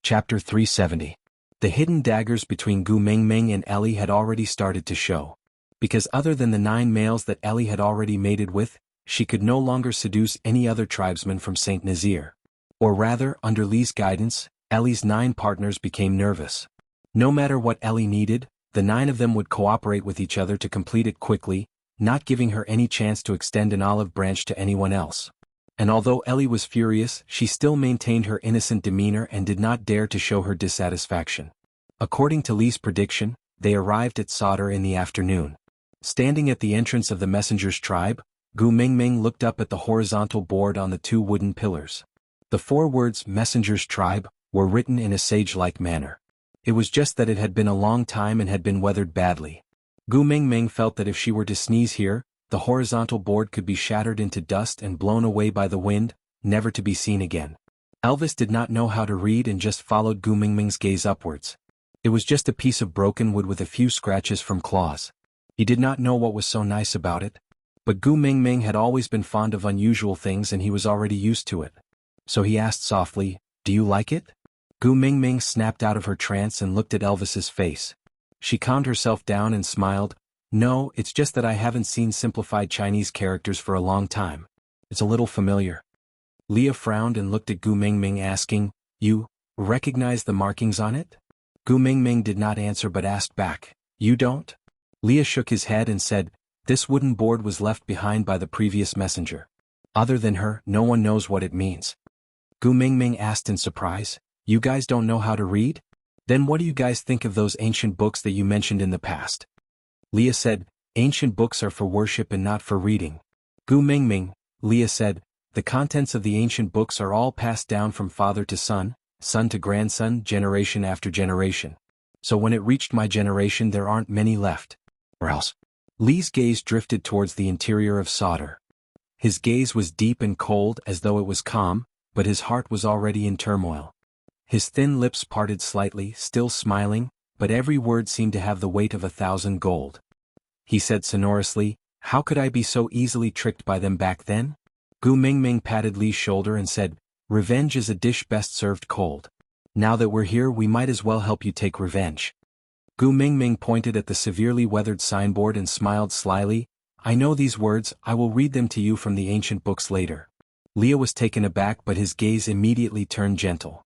Speaker 1: Chapter 370. The hidden daggers between Gu Mingming and Ellie had already started to show. Because other than the 9 males that Ellie had already mated with, she could no longer seduce any other tribesman from St. Nazaire. Or rather, under Lee's guidance, Ellie's 9 partners became nervous. No matter what Ellie needed, the 9 of them would cooperate with each other to complete it quickly, not giving her any chance to extend an olive branch to anyone else. And although Ellie was furious, she still maintained her innocent demeanor and did not dare to show her dissatisfaction. According to Lee's prediction, they arrived at Sauder in the afternoon. Standing at the entrance of the messenger's tribe, Gu Mingming looked up at the horizontal board on the 2 wooden pillars. The 4 words "messenger's tribe" were written in a sage-like manner. It was just that it had been a long time and had been weathered badly. Gu Mingming felt that if she were to sneeze here, the horizontal board could be shattered into dust and blown away by the wind, never to be seen again. Elvis did not know how to read and just followed Gu Mingming's gaze upwards. It was just a piece of broken wood with a few scratches from claws. He did not know what was so nice about it. But Gu Mingming had always been fond of unusual things and he was already used to it. So he asked softly, "Do you like it?" Gu Mingming snapped out of her trance and looked at Elvis's face. She calmed herself down and smiled. "No, it's just that I haven't seen simplified Chinese characters for a long time. It's a little familiar." Leah frowned and looked at Gu Mingming asking, "You recognize the markings on it?" Gu Mingming did not answer but asked back, "You don't?" Leah shook his head and said, "This wooden board was left behind by the previous messenger. Other than her, no one knows what it means." Gu Mingming asked in surprise, "You guys don't know how to read? Then what do you guys think of those ancient books that you mentioned in the past?" Leah said, "Ancient books are for worship and not for reading." Gu Mingming, Leah said, "The contents of the ancient books are all passed down from father to son, son to grandson, generation after generation. So when it reached my generation there aren't many left. Or else." Lee's gaze drifted towards the interior of Sauter. His gaze was deep and cold as though it was calm, but his heart was already in turmoil. His thin lips parted slightly, still smiling, but every word seemed to have the weight of 1,000 gold. He said sonorously, "How could I be so easily tricked by them back then?" Gu Mingming patted Lee's shoulder and said, "Revenge is a dish best served cold. Now that we're here we might as well help you take revenge." Gu Mingming pointed at the severely weathered signboard and smiled slyly. "I know these words, I will read them to you from the ancient books later." Leah was taken aback but his gaze immediately turned gentle.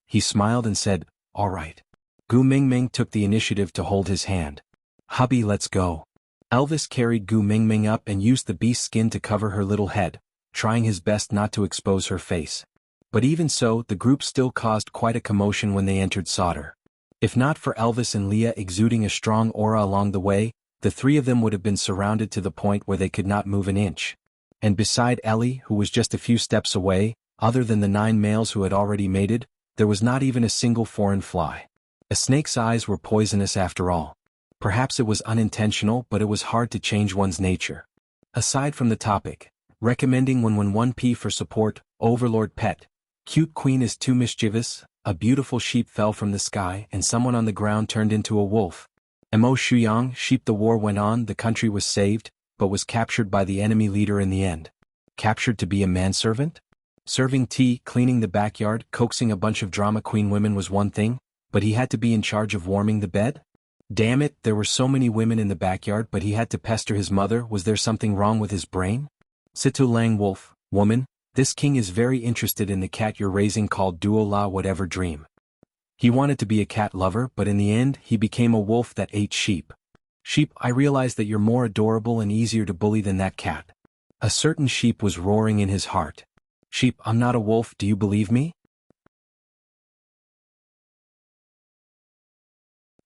Speaker 1: He smiled and said, "All right." Gu Mingming took the initiative to hold his hand. "Hubby, let's go." Elvis carried Gu Mingming up and used the beast's skin to cover her little head, trying his best not to expose her face. But even so, the group still caused quite a commotion when they entered Sauter. If not for Elvis and Leah exuding a strong aura along the way, the three of them would have been surrounded to the point where they could not move an inch. And beside Ellie, who was just a few steps away, other than the 9 males who had already mated, there was not even a single foreign fly. A snake's eyes were poisonous after all. Perhaps it was unintentional, but it was hard to change one's nature. Aside from the topic, recommending 111p for support, Overlord Pet. Cute queen is too mischievous. A beautiful sheep fell from the sky and someone on the ground turned into a wolf. Mo Shuyang, sheep. The war went on, the country was saved, but was captured by the enemy leader in the end. Captured to be a manservant? Serving tea, cleaning the backyard, coaxing a bunch of drama queen women was one thing, but he had to be in charge of warming the bed? Damn it, there were so many women in the backyard but he had to pester his mother. Was there something wrong with his brain? Situ Lang Wolf, woman, this king is very interested in the cat you're raising called Duo La Whatever Dream. He wanted to be a cat lover but in the end he became a wolf that ate sheep. Sheep, I realize that you're more adorable and easier to bully than that cat. A certain sheep was roaring in his heart. Sheep, I'm not a wolf, do you believe me?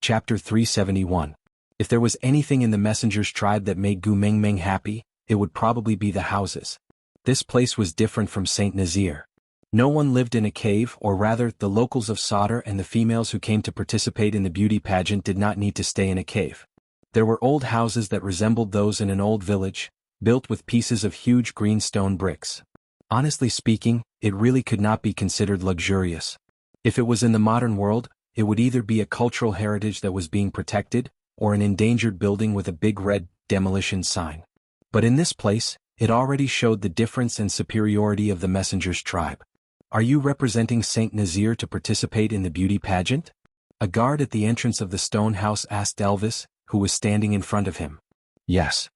Speaker 1: Chapter 371. If there was anything in the messenger's tribe that made Gu Mingming happy, it would probably be the houses. This place was different from St. Nazir. No one lived in a cave, or rather, the locals of Sauter and the females who came to participate in the beauty pageant did not need to stay in a cave. There were old houses that resembled those in an old village, built with pieces of huge green stone bricks. Honestly speaking, it really could not be considered luxurious. If it was in the modern world, it would either be a cultural heritage that was being protected, or an endangered building with a big red demolition sign. But in this place, it already showed the difference and superiority of the messenger's tribe. Are you representing St. Nazir to participate in the beauty pageant? A guard at the entrance of the stone house asked Elvis, who was standing in front of him. Yes.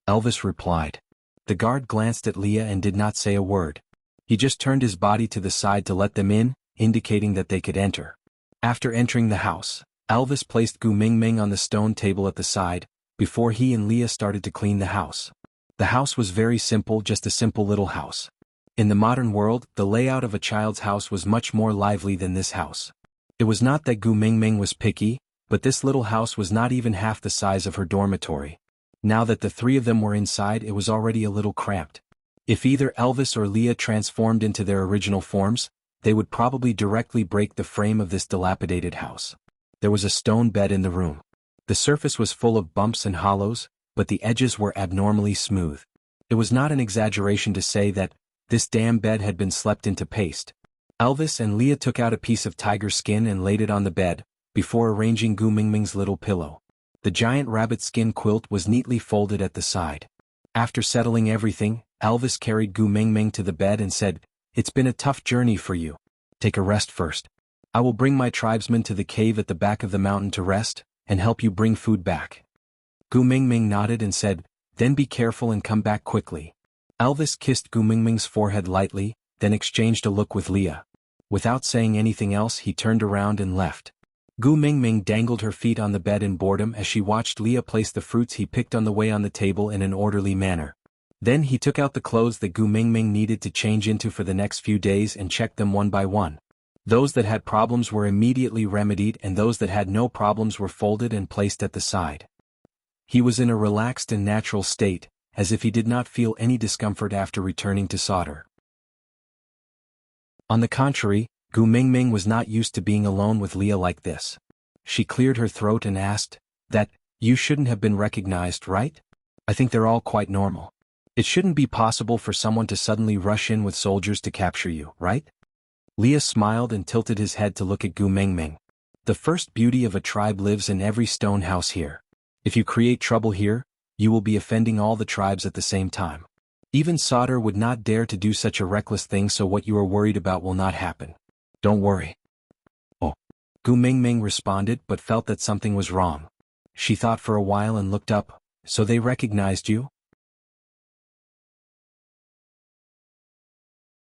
Speaker 1: Elvis replied. The guard glanced at Leah and did not say a word. He just turned his body to the side to let them in, indicating that they could enter. After entering the house, Elvis placed Gu Mingming on the stone table at the side, before he and Leah started to clean the house. The house was very simple, just a simple little house. In the modern world, the layout of a child's house was much more lively than this house. It was not that Gu Mingming was picky, but this little house was not even half the size of her dormitory. Now that the three of them were inside, it was already a little cramped. If either Elvis or Leah transformed into their original forms, they would probably directly break the frame of this dilapidated house. There was a stone bed in the room. The surface was full of bumps and hollows, but the edges were abnormally smooth. It was not an exaggeration to say that This damn bed had been slept into paste. Elvis and Leah took out a piece of tiger skin and laid it on the bed, before arranging Gu Mingming's little pillow. The giant rabbit skin quilt was neatly folded at the side. After settling everything, Elvis carried Gu Mingming to the bed and said, "It's been a tough journey for you. Take a rest first. I will bring my tribesmen to the cave at the back of the mountain to rest, and help you bring food back." Gu Mingming nodded and said, "Then be careful and come back quickly." Elvis kissed Gu Mingming's forehead lightly, then exchanged a look with Leah. Without saying anything else, he turned around and left. Gu Mingming dangled her feet on the bed in boredom as she watched Leah place the fruits he picked on the way on the table in an orderly manner. Then he took out the clothes that Gu Mingming needed to change into for the next few days and checked them one by one. Those that had problems were immediately remedied and those that had no problems were folded and placed at the side. He was in a relaxed and natural state, as if he did not feel any discomfort after returning to solder. On the contrary, Gu Mingming was not used to being alone with Leah like this. She cleared her throat and asked, "That, you shouldn't have been recognized, right? I think they're all quite normal. It shouldn't be possible for someone to suddenly rush in with soldiers to capture you, right?" Leah smiled and tilted his head to look at Gu Mingming. "The first beauty of a tribe lives in every stone house here. If you create trouble here, you will be offending all the tribes at the same time. Even Solder would not dare to do such a reckless thing, so what you are worried about will not happen. Don't worry." "Oh." Gu Mingming responded but felt that something was wrong. She thought for a while and looked up. "So they recognized you?"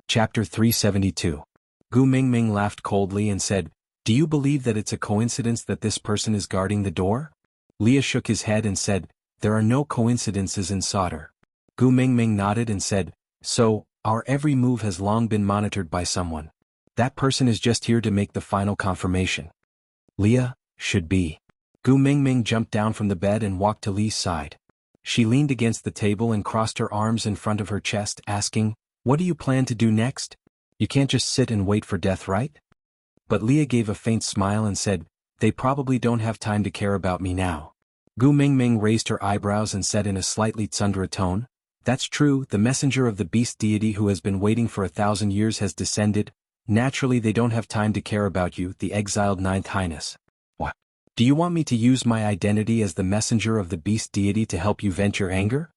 Speaker 1: Chapter 372. Gu Mingming laughed coldly and said, "Do you believe that it's a coincidence that this person is guarding the door?" Leah shook his head and said, "There are no coincidences in Solder." Gu Mingming nodded and said, "So, our every move has long been monitored by someone. That person is just here to make the final confirmation." "Leah, should be." Gu Mingming jumped down from the bed and walked to Lee's side. She leaned against the table and crossed her arms in front of her chest, asking, "What do you plan to do next? You can't just sit and wait for death, right?" But Leah gave a faint smile and said, "They probably don't have time to care about me now." Gu Mingming raised her eyebrows and said in a slightly tsundere tone, "That's true, the messenger of the beast deity who has been waiting for 1,000 years has descended. Naturally they don't have time to care about you, the exiled Ninth Highness." "What? Do you want me to use my identity as the messenger of the beast deity to help you vent your anger?"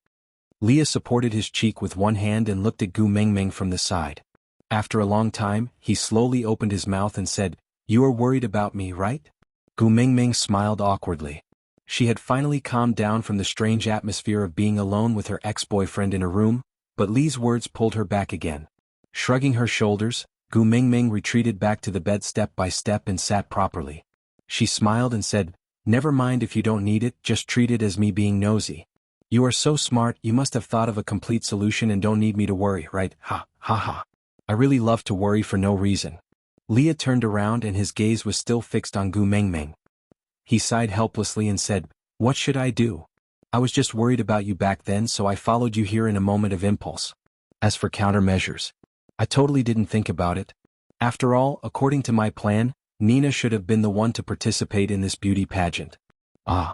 Speaker 1: Leah supported his cheek with one hand and looked at Gu Mingming from the side. After a long time, he slowly opened his mouth and said, "You are worried about me, right?" Gu Mingming smiled awkwardly. She had finally calmed down from the strange atmosphere of being alone with her ex-boyfriend in a room, but Lee's words pulled her back again. Shrugging her shoulders, Gu Mingming retreated back to the bed step by step and sat properly. She smiled and said, "Never mind if you don't need it, just treat it as me being nosy. You are so smart, you must have thought of a complete solution and don't need me to worry, right? Ha, ha ha. I really love to worry for no reason." Leah turned around and his gaze was still fixed on Gu Mingming. He sighed helplessly and said, "What should I do? I was just worried about you back then, so I followed you here in a moment of impulse. As for countermeasures, I totally didn't think about it. After all, according to my plan, Nina should have been the one to participate in this beauty pageant." "Ah."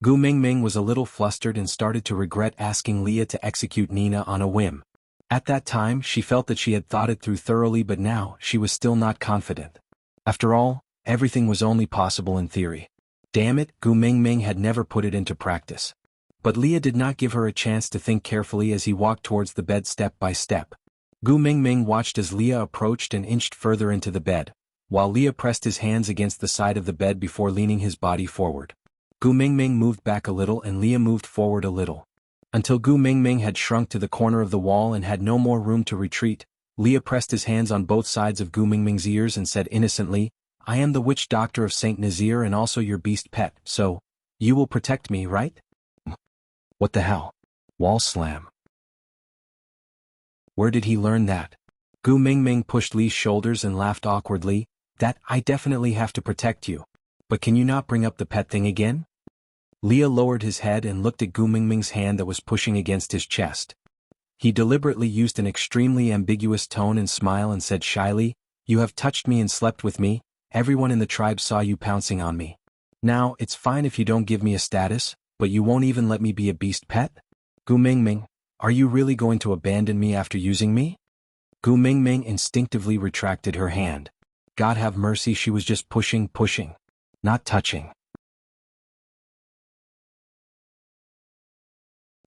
Speaker 1: Gu Mingming was a little flustered and started to regret asking Leah to execute Nina on a whim. At that time she felt that she had thought it through thoroughly, but now she was still not confident. After all, everything was only possible in theory. Damn it, Gu Mingming had never put it into practice. But Leah did not give her a chance to think carefully as he walked towards the bed step by step. Gu Mingming watched as Leah approached and inched further into the bed, while Leah pressed his hands against the side of the bed before leaning his body forward. Gu Mingming moved back a little and Leah moved forward a little. Until Gu Mingming had shrunk to the corner of the wall and had no more room to retreat, Leah pressed his hands on both sides of Gu Mingming's ears and said innocently, "I am the witch doctor of Saint Nazir and also your beast pet, so, you will protect me, right?" What the hell? Wall slam. Where did he learn that? Gu Mingming pushed Lee's shoulders and laughed awkwardly. "That, I definitely have to protect you. But can you not bring up the pet thing again?" Leah lowered his head and looked at Gu Mingming's hand that was pushing against his chest. He deliberately used an extremely ambiguous tone and smile and said shyly, "You have touched me and slept with me, everyone in the tribe saw you pouncing on me. Now, it's fine if you don't give me a status, but you won't even let me be a beast pet? Gu Mingming, are you really going to abandon me after using me?" Gu Mingming instinctively retracted her hand. God have mercy, she was just pushing, not touching.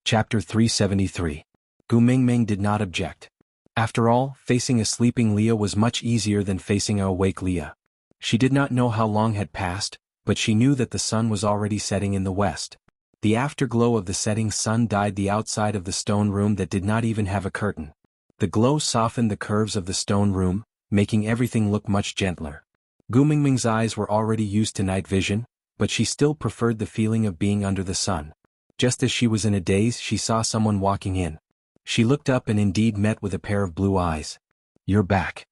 Speaker 1: Chapter 373. Gu Mingming did not object. After all, facing a sleeping Leah was much easier than facing a awake Leah. She did not know how long had passed, but she knew that the sun was already setting in the west. The afterglow of the setting sun dyed the outside of the stone room that did not even have a curtain. The glow softened the curves of the stone room, making everything look much gentler. Gu Mingming's eyes were already used to night vision, but she still preferred the feeling of being under the sun. Just as she was in a daze, she saw someone walking in. She looked up and indeed met with a pair of blue eyes. "You're back."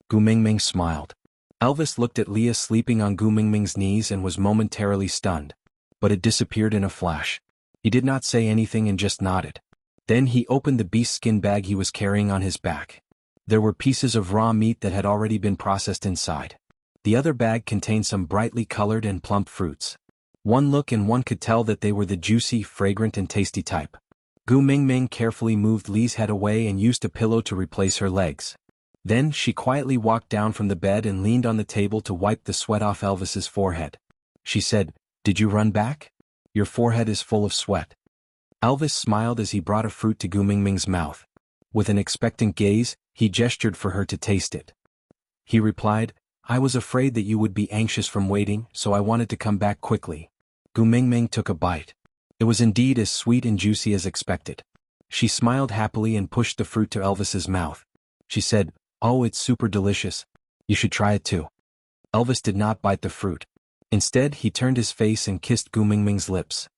Speaker 1: Gu Mingming smiled. Elvis looked at Leah sleeping on Gu Mingming's knees and was momentarily stunned. But it disappeared in a flash. He did not say anything and just nodded. Then he opened the beast skin bag he was carrying on his back. There were pieces of raw meat that had already been processed inside. The other bag contained some brightly colored and plump fruits. One look and one could tell that they were the juicy, fragrant and tasty type. Gu Mingming carefully moved Li's head away and used a pillow to replace her legs. Then she quietly walked down from the bed and leaned on the table to wipe the sweat off Elvis's forehead. She said, "Did you run back? Your forehead is full of sweat." Elvis smiled as he brought a fruit to Gu Mingming's mouth. With an expectant gaze, he gestured for her to taste it. He replied, "I was afraid that you would be anxious from waiting, so I wanted to come back quickly." Gu Mingming took a bite. It was indeed as sweet and juicy as expected. She smiled happily and pushed the fruit to Elvis's mouth. She said, "Oh, it's super delicious. You should try it too." Elvis did not bite the fruit. Instead, he turned his face and kissed Gu Mingming's lips.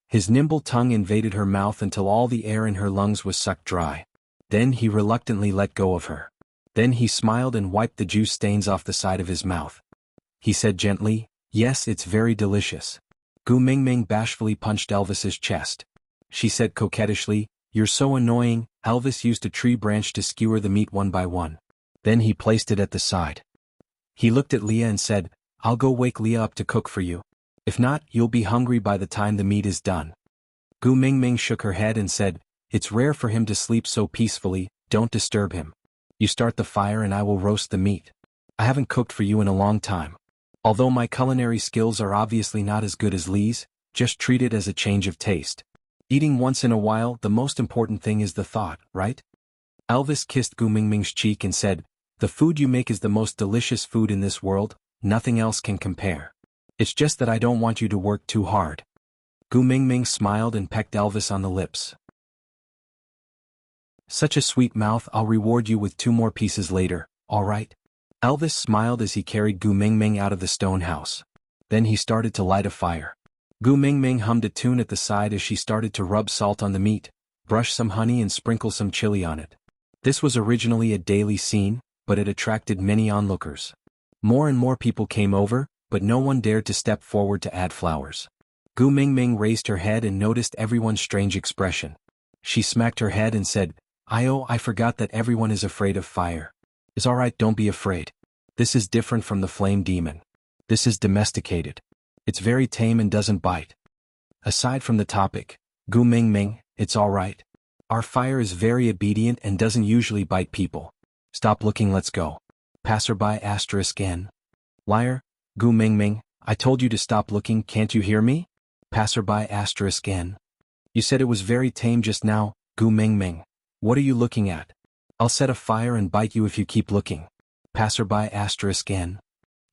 Speaker 1: His nimble tongue invaded her mouth until all the air in her lungs was sucked dry. Then he reluctantly let go of her. Then he smiled and wiped the juice stains off the side of his mouth. He said gently, "Yes, it's very delicious." Gu Mingming bashfully punched Elvis's chest. She said coquettishly, "You're so annoying." Elvis used a tree branch to skewer the meat one by one. Then he placed it at the side. He looked at Leah and said, "I'll go wake Leah up to cook for you. If not, you'll be hungry by the time the meat is done." Gu Mingming shook her head and said, "It's rare for him to sleep so peacefully, don't disturb him. You start the fire and I will roast the meat. I haven't cooked for you in a long time. Although my culinary skills are obviously not as good as Li's, just treat it as a change of taste. Eating once in a while, the most important thing is the thought, right?" Elvis kissed Gu Mingming's cheek and said, "The food you make is the most delicious food in this world, nothing else can compare. It's just that I don't want you to work too hard." Gu Mingming smiled and pecked Elvis on the lips. "Such a sweet mouth, I'll reward you with 2 more pieces later, all right?" Elvis smiled as he carried Gu Mingming out of the stone house. Then he started to light a fire. Gu Mingming hummed a tune at the side as she started to rub salt on the meat, brush some honey and sprinkle some chili on it. This was originally a daily scene, but it attracted many onlookers. More and more people came over, but no one dared to step forward to add flowers. Gu Mingming raised her head and noticed everyone's strange expression. She smacked her head and said, I forgot that everyone is afraid of fire. It's alright, don't be afraid. This is different from the flame demon. This is domesticated. It's very tame and doesn't bite. Aside from the topic, Gu Mingming, it's alright. Our fire is very obedient and doesn't usually bite people. Stop looking, let's go." Passerby *N. Liar, Gu Mingming, I told you to stop looking, can't you hear me? Passerby *N. You said it was very tame just now, Gu Mingming. What are you looking at? I'll set a fire and bite you if you keep looking. Passerby *N.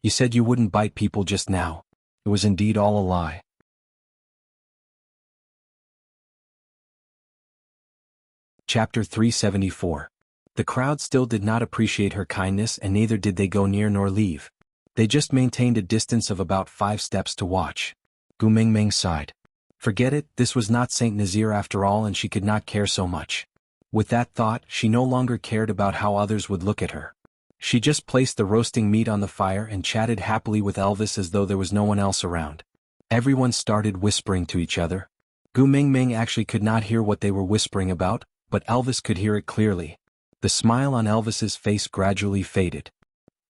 Speaker 1: You said you wouldn't bite people just now. It was indeed all a lie. Chapter 374. The crowd still did not appreciate her kindness, and neither did they go near nor leave. They just maintained a distance of about 5 steps to watch. Gu Mingming sighed. Forget it, this was not Saint Nazir after all, and she could not care so much. With that thought, she no longer cared about how others would look at her. She just placed the roasting meat on the fire and chatted happily with Elvis as though there was no one else around. Everyone started whispering to each other. Gu Mingming actually could not hear what they were whispering about, but Elvis could hear it clearly. The smile on Elvis's face gradually faded.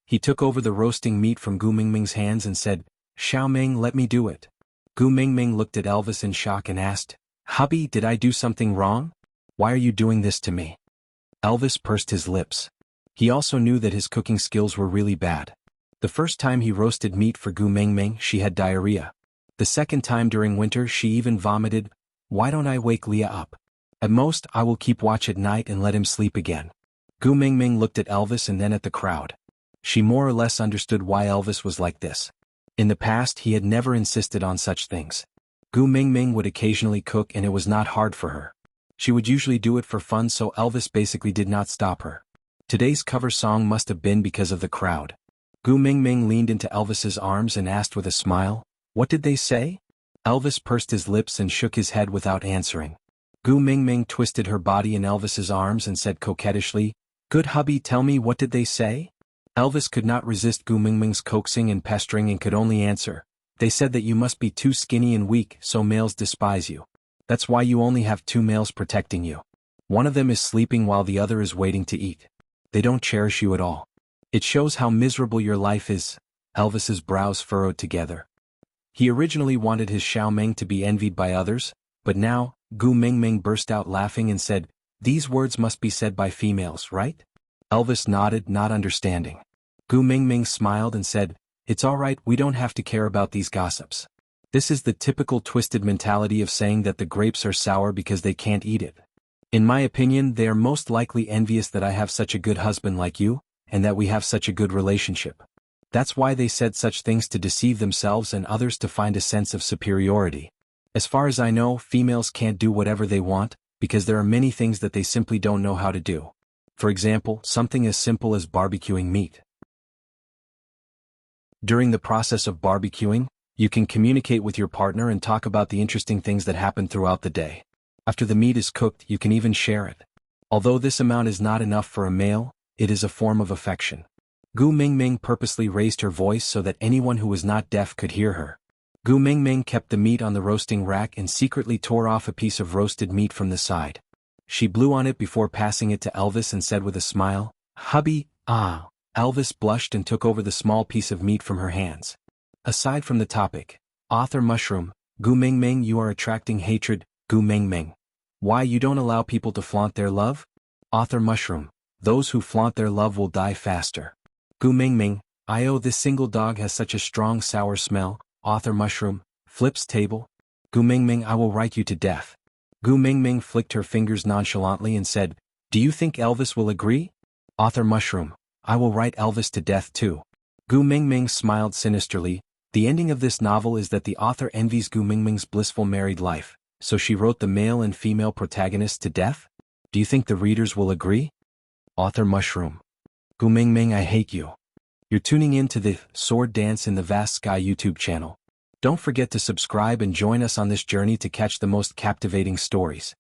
Speaker 1: He took over the roasting meat from Gu Mingming's hands and said, "Xiao Ming, let me do it." Gu Mingming looked at Elvis in shock and asked, "Hubby, did I do something wrong? Why are you doing this to me?" Elvis pursed his lips. He also knew that his cooking skills were really bad. The first time he roasted meat for Gu Mingming, she had diarrhea. The second time during winter she even vomited. Why don't I wake Leah up? At most, I will keep watch at night and let him sleep again. Gu Mingming looked at Elvis and then at the crowd. She more or less understood why Elvis was like this. In the past he had never insisted on such things. Gu Mingming would occasionally cook and it was not hard for her. She would usually do it for fun, so Elvis basically did not stop her. Today's cover song must have been because of the crowd. Gu Mingming leaned into Elvis's arms and asked with a smile, "What did they say?" Elvis pursed his lips and shook his head without answering. Gu Mingming twisted her body in Elvis's arms and said coquettishly, "Good hubby, tell me, what did they say?" Elvis could not resist Gu Mingming's coaxing and pestering and could only answer, "They said that you must be too skinny and weak, so males despise you. That's why you only have 2 males protecting you. One of them is sleeping while the other is waiting to eat. They don't cherish you at all. It shows how miserable your life is." Elvis's brows furrowed together. He originally wanted his Xiaomeng to be envied by others, but now, Gu Mingming burst out laughing and said, "These words must be said by females, right?" Elvis nodded, not understanding. Gu Mingming smiled and said, "It's all right, we don't have to care about these gossips. This is the typical twisted mentality of saying that the grapes are sour because they can't eat it. In my opinion, they are most likely envious that I have such a good husband like you, and that we have such a good relationship. That's why they said such things, to deceive themselves and others, to find a sense of superiority. As far as I know, females can't do whatever they want, because there are many things that they simply don't know how to do. For example, something as simple as barbecuing meat. During the process of barbecuing, you can communicate with your partner and talk about the interesting things that happen throughout the day. After the meat is cooked, you can even share it. Although this amount is not enough for a male, it is a form of affection." Gu Mingming purposely raised her voice so that anyone who was not deaf could hear her. Gu Mingming kept the meat on the roasting rack and secretly tore off a piece of roasted meat from the side. She blew on it before passing it to Elvis and said with a smile, "Hubby, ah." Elvis blushed and took over the small piece of meat from her hands. Aside from the topic, author mushroom, Gu Mingming, you are attracting hatred. Gu Mingming. Why you don't allow people to flaunt their love? Author mushroom, those who flaunt their love will die faster. Gu Mingming, this single dog has such a strong sour smell. Author mushroom, flips table. Gu Mingming, I will write you to death. Gu Mingming flicked her fingers nonchalantly and said, "Do you think Elvis will agree?" Author mushroom, I will write Elvis to death too. Gu Mingming smiled sinisterly. The ending of this novel is that the author envies Gu Mingming's blissful married life, so she wrote the male and female protagonists to death? Do you think the readers will agree? Author mushroom. Gu Mingming, I hate you. You're tuning in to the Sword Dance in the Vast Sky YouTube channel. Don't forget to subscribe and join us on this journey to catch the most captivating stories.